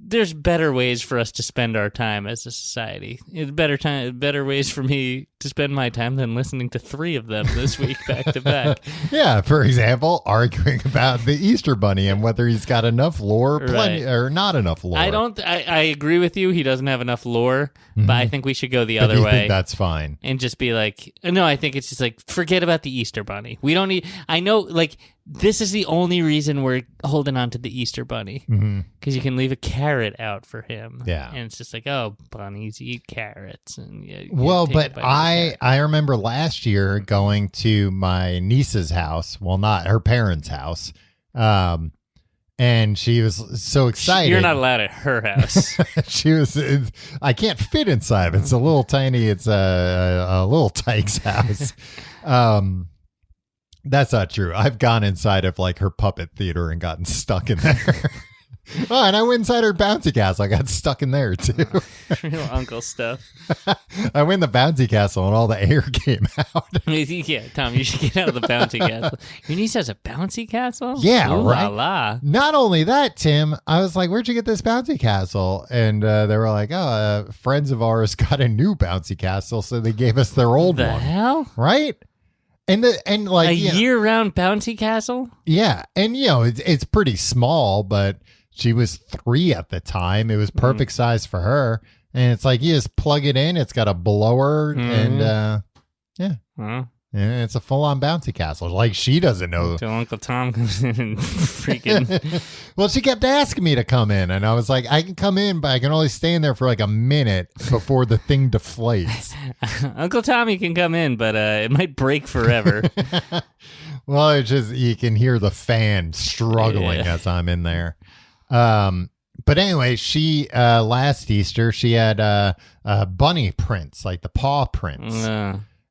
there's better ways for us to spend our time as a society. It's better ways for me to spend my time than listening to 3 of them this week back to back. Yeah, for example, arguing about the Easter Bunny and whether he's got enough lore, plenty or not enough lore. I agree with you. He doesn't have enough lore, but I think we should go the other way. Think that's fine. And just be like, no, I think it's just like, forget about the Easter Bunny. We don't need, I know, like, this is the only reason we're holding on to the Easter Bunny. Because you can leave a carrot out for him. Yeah. And it's just like, oh, bunnies eat carrots. And but I remember last year going to my niece's house. Well, not her parents' house. And she was so excited. You're not allowed at her house. I can't fit inside. It's a little tiny. It's a little tyke's house. That's not true. I've gone inside of like her puppet theater and gotten stuck in there. Oh, and I went inside her bouncy castle. I got stuck in there too. Real uncle stuff. I went in the bouncy castle and all the air came out. Yeah, Tom, you should get out of the bouncy castle. Your niece has a bouncy castle? Yeah, Ooh, right. La la. Not only that, Tim, I was like, where'd you get this bouncy castle? And they were like, friends of ours got a new bouncy castle, so they gave us their old the one. Hell? Right? And like a year-round bouncy castle? Yeah, and it's pretty small, but she was 3 at the time. It was perfect size for her, and it's like you just plug it in. It's got a blower, and and it's a full-on bouncy castle. Like she doesn't know. Until Uncle Tom comes in and freaking. Well, she kept asking me to come in, and I was like, I can come in, but I can only stay in there for like a minute before the thing deflates. Uncle Tommy can come in, but it might break forever. Well, it's just you can hear the fan struggling as I'm in there. But anyway, she last Easter she had bunny prints, like the paw prints.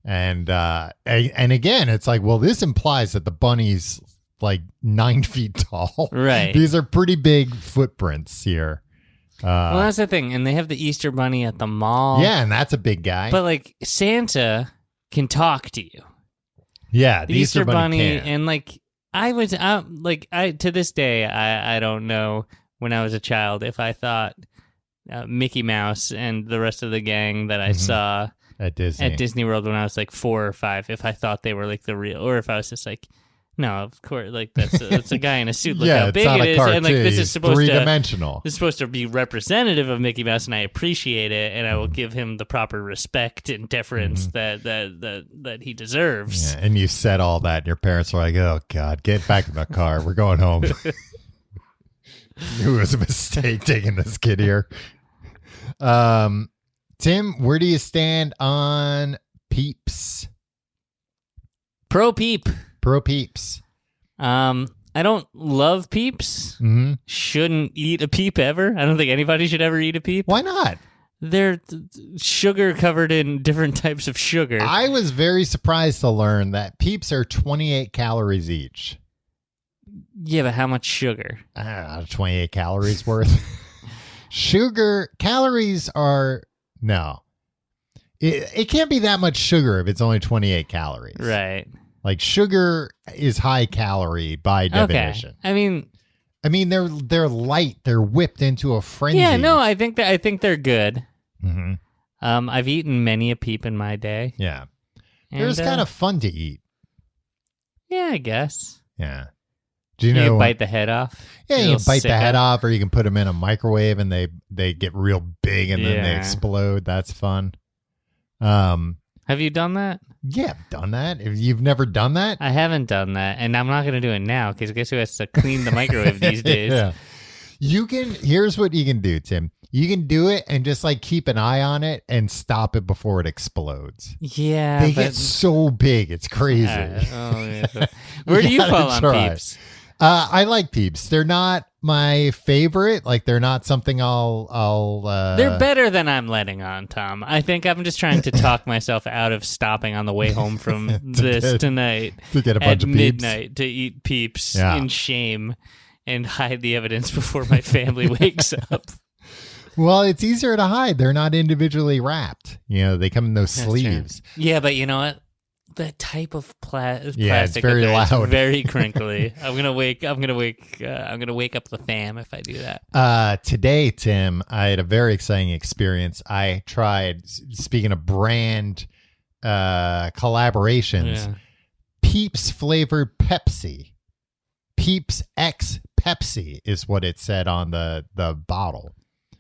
And again, it's like, well, this implies that the bunny's like 9 feet tall. Right. These are pretty big footprints here. Well, that's the thing. And they have the Easter Bunny at the mall. Yeah, and that's a big guy. But like Santa can talk to you. Yeah, the Easter Bunny can. And like to this day, I don't know when I was a child if I thought Mickey Mouse and the rest of the gang that I saw at Disney World when I was like 4 or 5, if I thought they were like the real, or if I was just like, no, of course, like that's a guy in a suit. Look how big it is, cartoon. And like this is supposed three-dimensional. This is supposed to be representative of Mickey Mouse, and I appreciate it, and I will give him the proper respect and deference that he deserves. Yeah, and you said all that, and your parents were like, "Oh God, get back in the car. We're going home." Knew it was a mistake taking this kid here. Tim, where do you stand on Peeps? Pro Peeps. I don't love Peeps. Shouldn't eat a Peep ever. I don't think anybody should ever eat a Peep. Why not? They're sugar covered in different types of sugar. I was very surprised to learn that Peeps are 28 calories each. Yeah, but how much sugar? 28 calories worth. Calories are... No. it can't be that much sugar if it's only 28 calories. Right. Like sugar is high calorie by definition. Okay. I mean they're light. They're whipped into a frenzy. Yeah, no, I think they're good. Mm-hmm. I've eaten many a peep in my day. Yeah. And, They're just kind of fun to eat. Yeah, I guess. Yeah. Do You know? can bite the head off. Yeah, you Little can bite the head sicko. off, or you can put them in a microwave and they get real big and then they Yeah. explode. That's fun. Have you done that? Yeah, I've done that. If you've never done that, I haven't done that, and I'm not going to do it now because guess who has to clean the microwave these days? Yeah. You can. Here's what you can do, Tim. You can do it and just like keep an eye on it and stop it before it explodes. Yeah, They but get so big, it's crazy. yeah. Where do you gotta fall on try. peeps? I like peeps. They're not my favorite. Like they're not something I'll. They're better than I'm letting on, Tom. I think I'm just trying to talk myself out of stopping on the way home from tonight to get a at bunch of peeps. midnight to eat peeps Yeah. in shame and hide the evidence before my family wakes up. Well, it's easier to hide. They're not individually wrapped. You know, they come in those That's sleeves. true. Yeah, but you know what? The type of plastic it's very up there is loud. very crinkly. I'm gonna wake up the fam if I do that. Today, Tim, I had a very exciting experience. I tried, speaking of brand collaborations, Yeah. Peeps flavored Pepsi. Peeps X Pepsi is what it said on the bottle.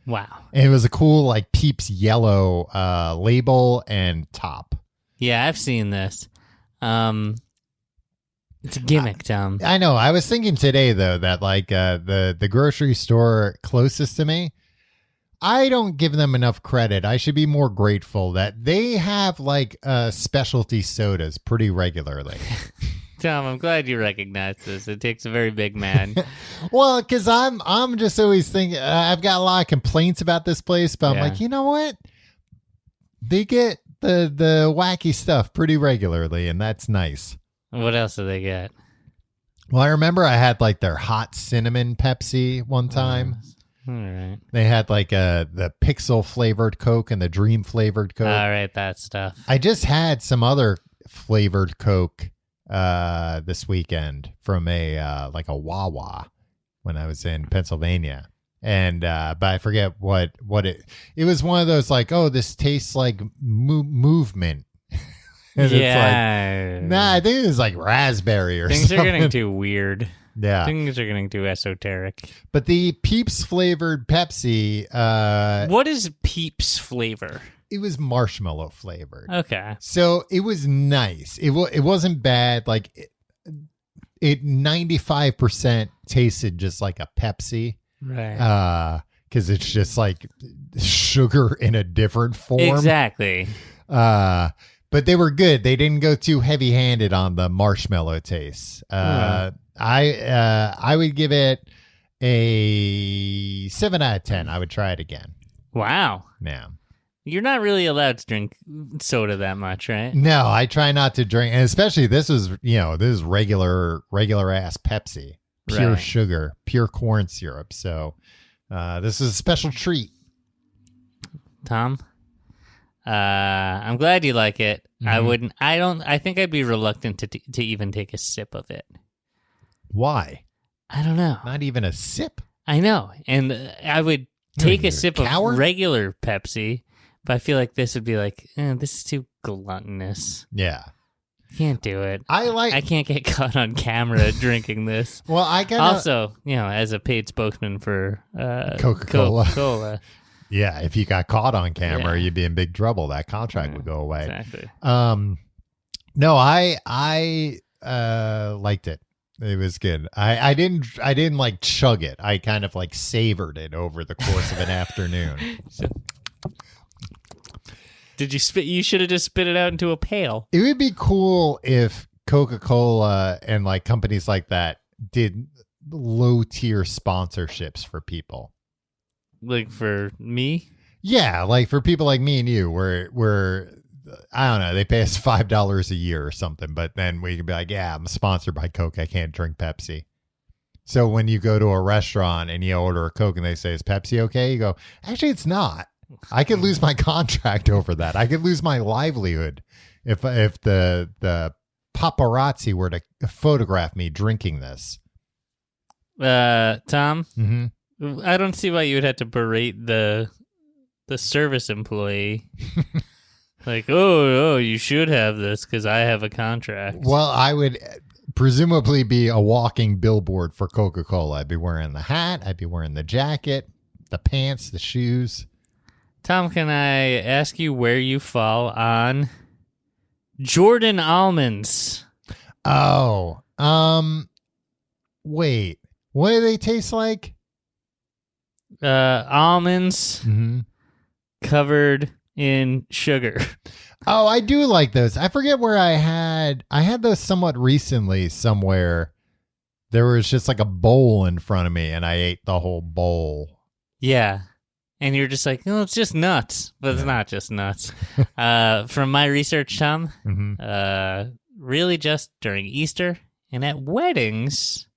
Wow. And it was a cool like Peeps yellow label and top. Yeah, I've seen this. It's a gimmick, Tom. I know. I was thinking today though that like the grocery store closest to me, I don't give them enough credit. I should be more grateful that they have like specialty sodas pretty regularly. Tom, I'm glad you recognize this. It takes a very big man. Well, because I'm just always thinking I've got a lot of complaints about this place, but I'm Yeah. like, you know what? They get the wacky stuff pretty regularly, and that's nice. What else do they get? Well, I remember I had like their hot cinnamon Pepsi one time. All right. They had like the pixel flavored Coke and the dream flavored Coke. All right, that stuff. I just had some other flavored Coke this weekend from a like a Wawa when I was in Pennsylvania. And but I forget what it was one of those like, oh, this tastes like movement. And yeah. it's like, nah, I think it was like raspberry or Things something. are getting too weird. Yeah. Things are getting too esoteric. But the Peeps flavored Pepsi, What is Peeps flavor? it was marshmallow flavored. Okay. So it was nice. It wasn't bad. Like it 95% tasted just like a Pepsi. Right. Because it's just like sugar in a different form. Exactly. But they were good. They didn't go too heavy handed on the marshmallow taste. I would give it a 7 out of 10. I would try it again. Wow. Yeah. You're not really allowed to drink soda that much, right? No, I try not to drink, and especially this is regular ass Pepsi, pure Right. sugar, pure corn syrup. So this is a special treat. Tom, I'm glad you like it. Mhm. I think I'd be reluctant to even take a sip of it. Why? I don't know. Not even a sip? I know. And I would take you're a sip coward? of regular Pepsi, but I feel like this would be like, this is too gluttonous. Yeah. Can't do it. I can't get caught on camera drinking this. Well, I kind of Also, as a paid spokesman for Coca-Cola. Coca-Cola. Yeah, if you got caught on camera, Yeah. you'd be in big trouble. That contract would go away. Exactly. No, I liked it. It was good. I didn't like chug it. I kind of like savored it over the course of an afternoon. Did you spit? You should have just spit it out into a pail. It would be cool if Coca-Cola and like companies like that did low tier sponsorships for people. Like for me? Yeah, like for people like me and you, where I don't know, they pay us $5 a year or something, but then we can be like, yeah, I'm sponsored by Coke. I can't drink Pepsi. So when you go to a restaurant and you order a Coke and they say, is Pepsi okay? You go, actually, it's not. I could lose my contract over that. I could lose my livelihood if the paparazzi were to photograph me drinking this. Tom, Mm-hmm. I don't see why you would have to berate the service employee. Like, oh, you should have this because I have a contract. Well, I would presumably be a walking billboard for Coca-Cola. I'd be wearing the hat. I'd be wearing the jacket, the pants, the shoes. Tom, can I ask you where you fall on Jordan almonds? Oh, wait. What do they taste like? Almonds covered in sugar. Oh, I do like those. I forget where I had those somewhat recently somewhere. There was just like a bowl in front of me and I ate the whole bowl. Yeah. And you're just like, oh, it's just nuts. But it's not just nuts. From my research, Tom, really just during Easter and at weddings.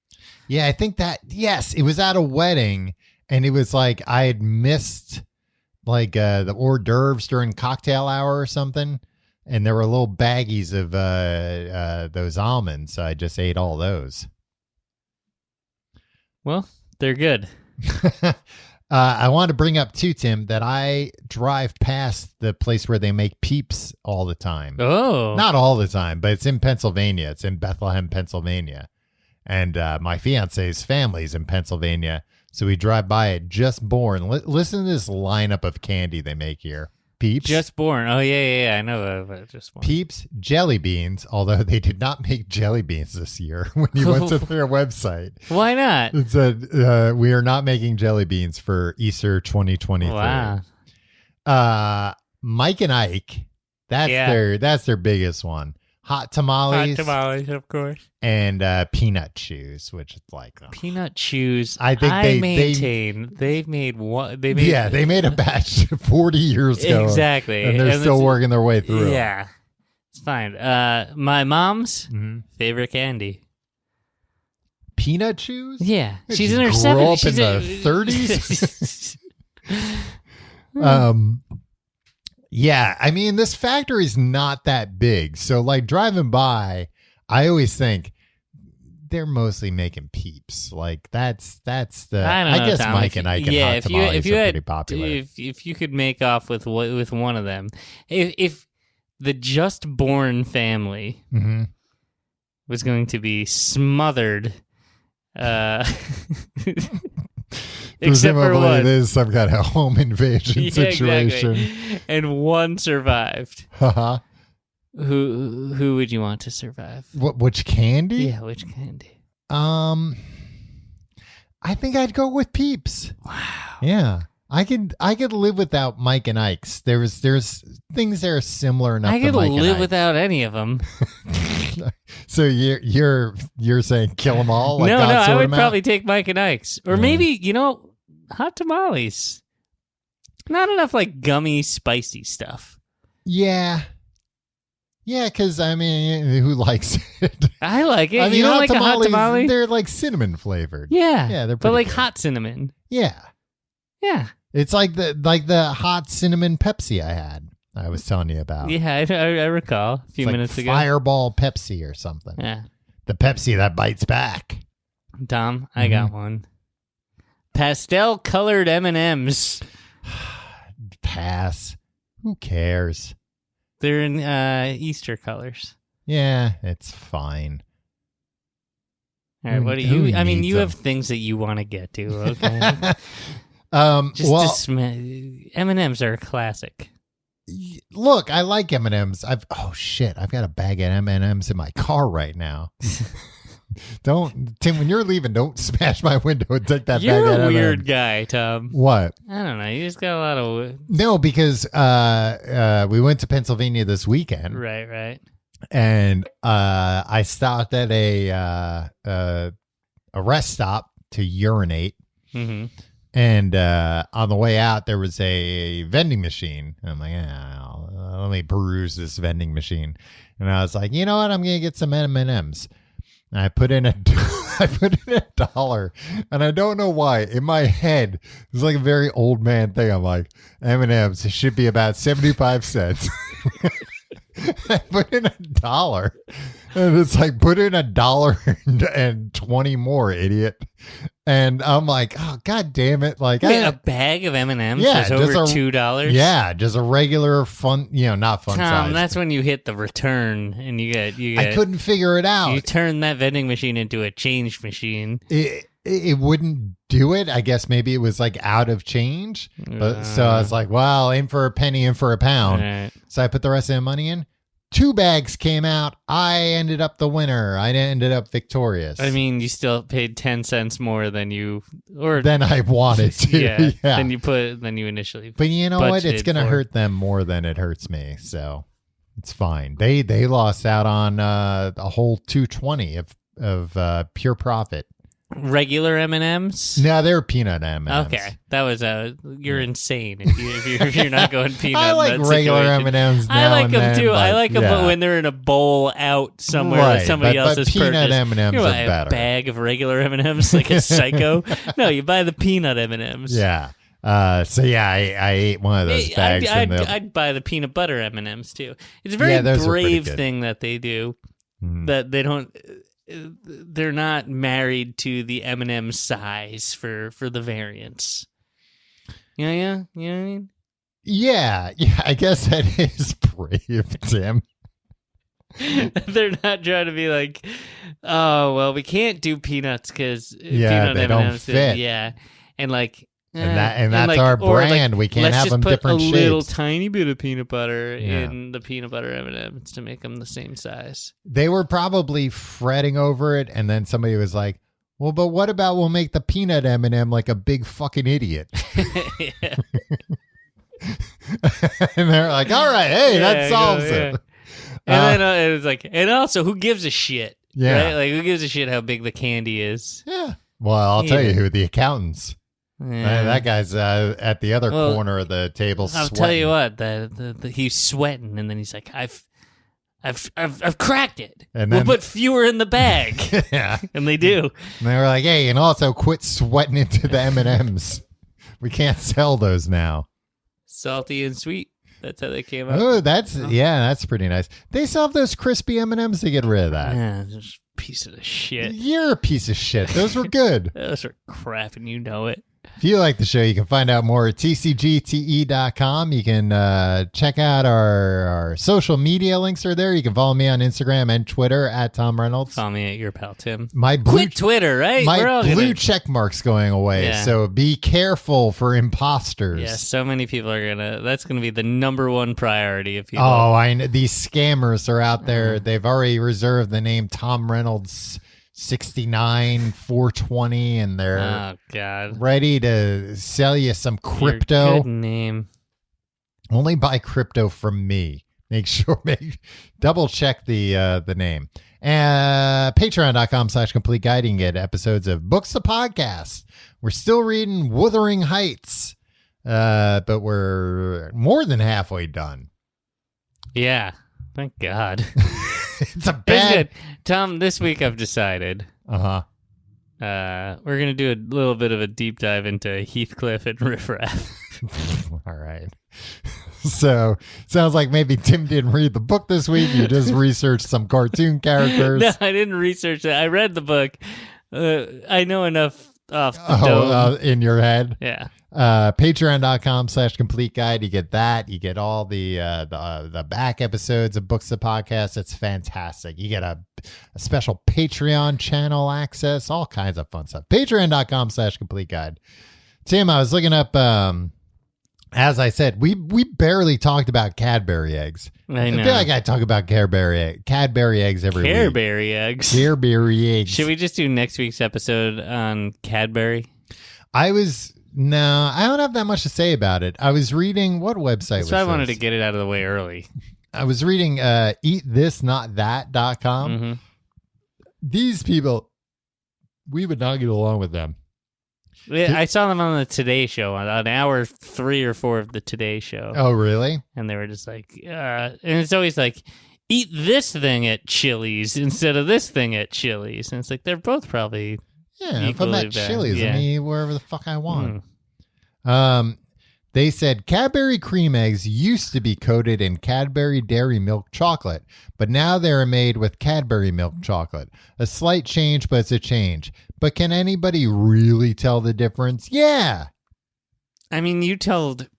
Yeah, I think that, yes, it was at a wedding and it was like I had missed like the hors d'oeuvres during cocktail hour or something. And there were little baggies of those almonds. So I just ate all those. Well, they're good. I want to bring up too, Tim, that I drive past the place where they make Peeps all the time. Oh. Not all the time, but it's in Pennsylvania. It's in Bethlehem, Pennsylvania. And my fiance's family's in Pennsylvania. So we drive by it. Just Born. Listen to this lineup of candy they make here. Peeps. Just Born. Oh, yeah. I know about Just Born. Peeps, jelly beans, although they did not make jelly beans this year when you went to their website. Why not? It said, we are not making jelly beans for Easter 2023. Wow. Mike and Ike, that's their biggest one. Hot tamales. Hot tamales, of course. And peanut chews, which is like peanut chews. I think they've made one. They made a batch 40 years ago. Exactly, and they're still working their way through. Yeah, it's fine. My mom's favorite candy. Peanut chews. Yeah, Did she's she in her grow 70s. up in the 30s. Yeah, I mean, this factory's not that big. So, like, driving by, I always think they're mostly making Peeps. Like, that's the... I guess Tom, Mike and Ike and Hot Tamales are pretty popular. If you could make off with one of them. If the Just Born family was going to be smothered... Except for one. It is some kind of home invasion situation. Exactly. And one survived. Uh-huh. Who would you want to survive? Which candy? Yeah, which candy? I think I'd go with Peeps. Wow. Yeah. I could live without Mike and Ike's. There's things that are similar enough. I could to Mike live and Ike's. without any of them. So you're saying kill them all? Like no, God I would them probably out? take Mike and Ike's, or maybe hot tamales. Not enough like gummy, spicy stuff. Yeah. Yeah, because I mean, who likes it? I like it. I mean, you don't like a hot tamale? They're like cinnamon flavored. Yeah, they're but like good. hot cinnamon. Yeah. It's like the hot cinnamon Pepsi I had. I was telling you about. Yeah, I recall a few minutes ago. Fireball Pepsi or something. Yeah, the Pepsi that bites back. Tom, I got one. Pastel colored M&Ms. Pass. Who cares? They're in Easter colors. Yeah, it's fine. All right, what do you? I mean, you have things that you want to get to. Okay. M&Ms are a classic. Look, I like M&Ms. I've got a bag of M&Ms in my car right now. Tim, when you're leaving, don't smash my window and take that You're bag of M&Ms. You're a weird guy, Tom. What? I don't know. You just got a lot of... No, because we went to Pennsylvania this weekend. Right. And I stopped at a rest stop to urinate. Mm-hmm. And on the way out, there was a vending machine. And I'm like, let me peruse this vending machine. And I was like, you know what? I'm going to get some M&Ms. And I put in $1, and I don't know why. In my head, it's like a very old man thing. I'm like, M&M's, it should be about 75 cents. I put in $1, and it's like, put in $1 and 20 more, idiot. And I'm like, oh, God damn it. Like, Wait, a bag of M&M's yeah, was over $2? Yeah, just a regular fun, not fun Tom, size. that's when you hit the return and you get. I couldn't figure it out. You turn that vending machine into a change machine. It wouldn't do it. I guess maybe it was like out of change. But so I was like, well, in for a penny, in for a pound. Right. So I put the rest of the money in. 2 bags came out. I ended up the winner. I ended up victorious. I mean, you still paid 10 cents more than I wanted to. Yeah. Yeah. Than you initially. But you know what? It's going to for. hurt them more than it hurts me. So it's fine. They lost out on a whole $2.20 of pure profit. Regular M&Ms? No, they're peanut M&Ms. Okay, that was you're insane if you're not going peanut. I like regular M&Ms. I like them then, too. but, I like them yeah. when they're in a bowl out somewhere Right, that somebody else has peanut purchased. M&Ms are buy better. A bag of regular M&Ms like a psycho. No, you buy the peanut M&Ms. Yeah. So yeah, I ate one of those bags. I'd buy the peanut butter M&Ms too. It's a very brave thing that they do. That they don't. They're not married to the M&M size for the variants. Yeah, you know what I mean? Yeah, I guess that is brave, Tim. They're not trying to be like, oh, well, we can't do peanuts because peanut M&Ms don't fit. Yeah, and like. And that's our brand. We can't have them different shapes. Let's just put a little tiny bit of peanut butter in the peanut butter M&Ms to make them the same size. They were probably fretting over it, and then somebody was like, well, but what about we'll make the peanut M&M like a big fucking idiot? And they're like, all right, hey, that solves it. And then it was like, and also, who gives a shit? Yeah. Right? Like, who gives a shit how big the candy is? Yeah. Well, I'll tell you who, the accountants. Yeah. That guy's at the other corner of the table. I'll tell you what, he's sweating, and then he's like, "I've cracked it. And then, we'll put fewer in the bag." Yeah, and they do. And they were like, "Hey, and also quit sweating into the M&Ms. We can't sell those now." Salty and sweet. That's how they came out. Oh, that's pretty nice. They still have those crispy M&Ms to get rid of that. Yeah, just a piece of shit. You're a piece of shit. Those were good. Those are crap, and you know it. If you like the show, you can find out more at tcgte.com. You can check out our social media links are there. You can follow me on Instagram and Twitter at Tom Reynolds. Follow me at your pal Tim. Quit Twitter, right? My blue check mark's going away, so be careful for imposters. Yeah, so many people are that's gonna be the number one priority of people. Oh, I know. These scammers are out there. They've already reserved the name Tom Reynolds 69 420, and they're ready to sell you some crypto. Your good name. Only buy crypto from me. Double check the name. Patreon.com/complete guide. You can get episodes of Books of Podcasts. We're still reading Wuthering Heights, but we're more than halfway done. Yeah, thank God. It's a bad. Tom, this week I've decided. We're gonna do a little bit of a deep dive into Heathcliff and Riff Raff. All right. So sounds like maybe Tim didn't read the book this week. You just researched some cartoon characters. No, I didn't research it. I read the book. I know enough off the dome. In your head. Yeah. Patreon.com/complete guide. You get that. You get all the back episodes of Books of Podcasts. It's fantastic. You get a special Patreon channel access, all kinds of fun stuff. Patreon.com/complete guide. Tim, I was looking up, as I said, we barely talked about Cadbury eggs. I know. I feel like I talk about Cadbury eggs every week. Cadbury eggs. Cadbury eggs. Should we just do next week's episode on Cadbury? No, I don't have that much to say about it. I was reading, what website was this? I wanted to get it out of the way early. I was reading eatthisnotthat.com. Mm-hmm. These people, we would not get along with them. Yeah, I saw them on the Today Show, on hour 3 or 4 of the Today Show. Oh, really? And they were just like, and it's always like, eat this thing at Chili's instead of this thing at Chili's. And it's like, they're both probably Yeah, if I'm equally at bad. Chili's, Yeah. I mean, wherever the fuck I want. They said Cadbury cream eggs used to be coated in Cadbury dairy milk chocolate, but now they're made with Cadbury milk chocolate. A slight change, but it's a change. But can anybody really tell the difference? Yeah. I mean, you told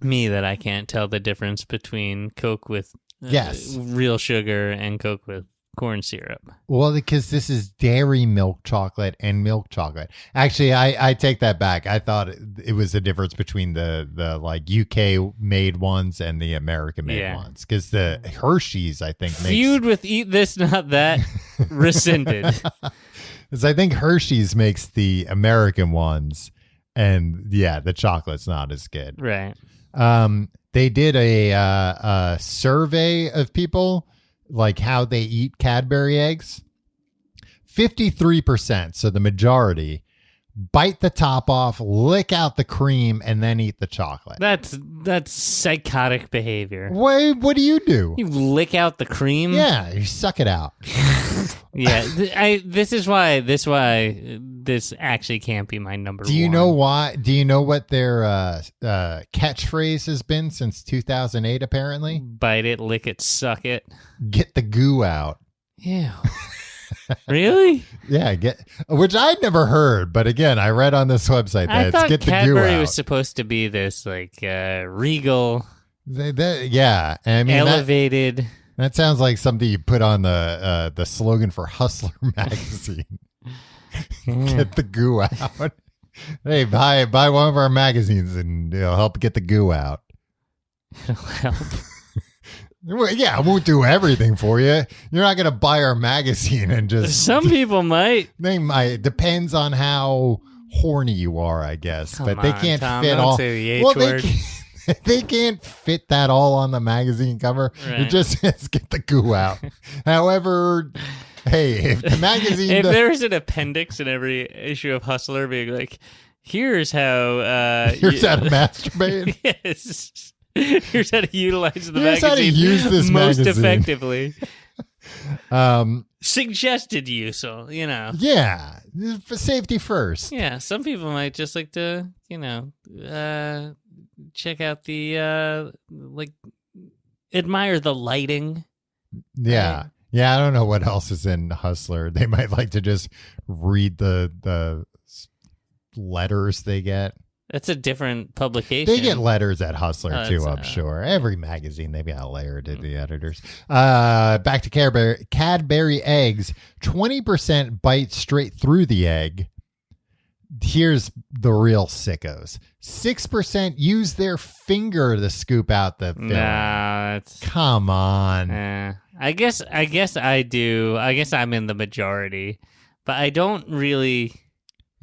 me that I can't tell the difference between Coke with Yes. real sugar and Coke with corn syrup. Well, because this is dairy milk chocolate and milk chocolate. Actually, I take that back. I thought it was the difference between the like UK made ones and the American made ones. Because the Hershey's, I think, Feud with Eat This, Not That rescinded. Because I think Hershey's makes the American ones, and yeah, the chocolate's not as good. Right. They did a survey of people, like how they eat Cadbury eggs. 53%, so the majority, bite the top off, lick out the cream, and then eat the chocolate. That's psychotic behavior. What do you do? You lick out the cream? Yeah, you suck it out. Yeah, this is why this actually can't be my number one. Do you know why? Do you know what their catchphrase has been since 2008, apparently? Bite it, lick it, suck it. Get the goo out. Ew. Really? Yeah, which I'd never heard, but again, I read on this website that I it's thought get the goo Cadbury out. was supposed to be this like regal, Yeah, I mean elevated. that sounds like something you put on the slogan for Hustler magazine. Get the goo out. Hey, buy one of our magazines and it'll help get the goo out. It'll help. Well, yeah, I won't do everything for you. You're not going to buy our magazine and just... Some people might. They might. Depends on how horny you are, I guess. Come but they on, can't Tom, fit don't all... say the H well, word. they can't fit that all on the magazine cover. Right. It just says get the goo out. However, hey, if the magazine... If there's an appendix in every issue of Hustler being like, here's how... here's how to masturbate. Yes. Here's how to utilize the Here's magazine how to use this most magazine. effectively. Um, Suggested use, so, you know. yeah, for safety first. Yeah, some people might just like to, you know, check out the, like, admire the lighting. Yeah. Yeah, I don't know what else is in Hustler. They might like to just read the letters they get. That's a different publication. They get letters at Hustler Oh, too, I'm sure. Every magazine, they've got a letter to the editors. Back to Cadbury eggs. 20% bite straight through the egg. Here's the real sickos. 6% use their finger to scoop out the filling. No, that's... Come on. I guess I do. I guess I'm in the majority. But I don't really...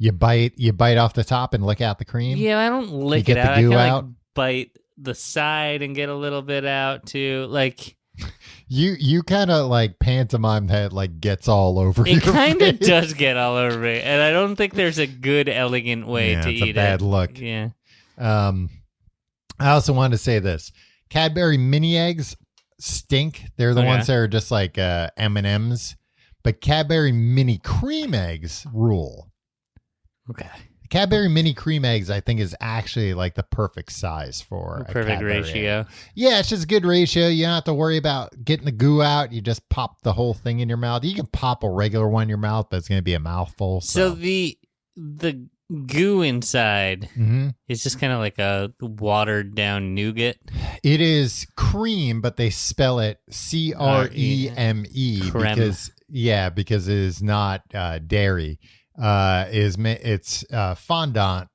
You bite off the top and lick out the cream? Yeah, I don't lick get it the out. goo I kind out? of like bite the side and get a little bit out too. Like You kind of like pantomime that like gets all over it your kind of face. does get all over me, and I don't think there's a good, elegant way Yeah, to it's eat a bad it. look. Yeah. I also wanted to say this. Cadbury mini eggs stink. They're the Okay. ones that are just like M&Ms. But Cadbury mini cream eggs rule. Okay. Cadbury mini cream eggs, I think, is actually like the perfect size for a Perfect Cadbury ratio. egg. Yeah, it's just a good ratio. You don't have to worry about getting the goo out. You just pop the whole thing in your mouth. You can pop a regular one in your mouth, but it's going to be a mouthful. So the goo inside Mhm. is just kind of like a watered down nougat. It is cream, but they spell it CREME Creme. because it is not dairy. It's fondant,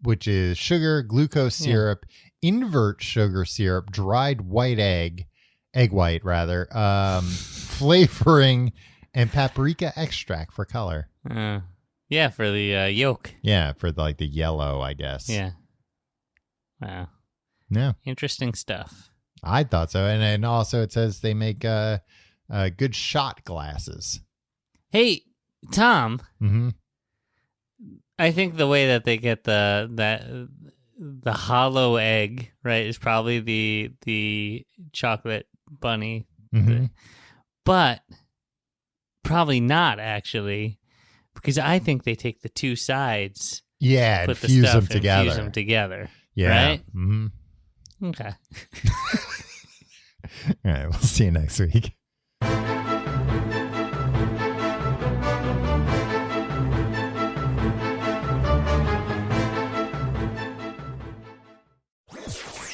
which is sugar, glucose syrup, invert sugar syrup, dried white egg white rather, flavoring, and paprika extract for color. Yeah, for the yolk. Yeah, for like the yellow, I guess. Yeah. Wow. Yeah, Interesting stuff. I thought so. And also it says they make good shot glasses. Hey, Tom. Mm-hmm. I think the way that they get the hollow egg, right, is probably the chocolate bunny But probably not, actually, because I think they take the two sides, and put the fuse stuff them together. and fuse them together. Yeah. Right? Mm-hmm. Okay. All right. We'll see you next week.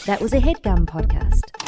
That was a HeadGum podcast.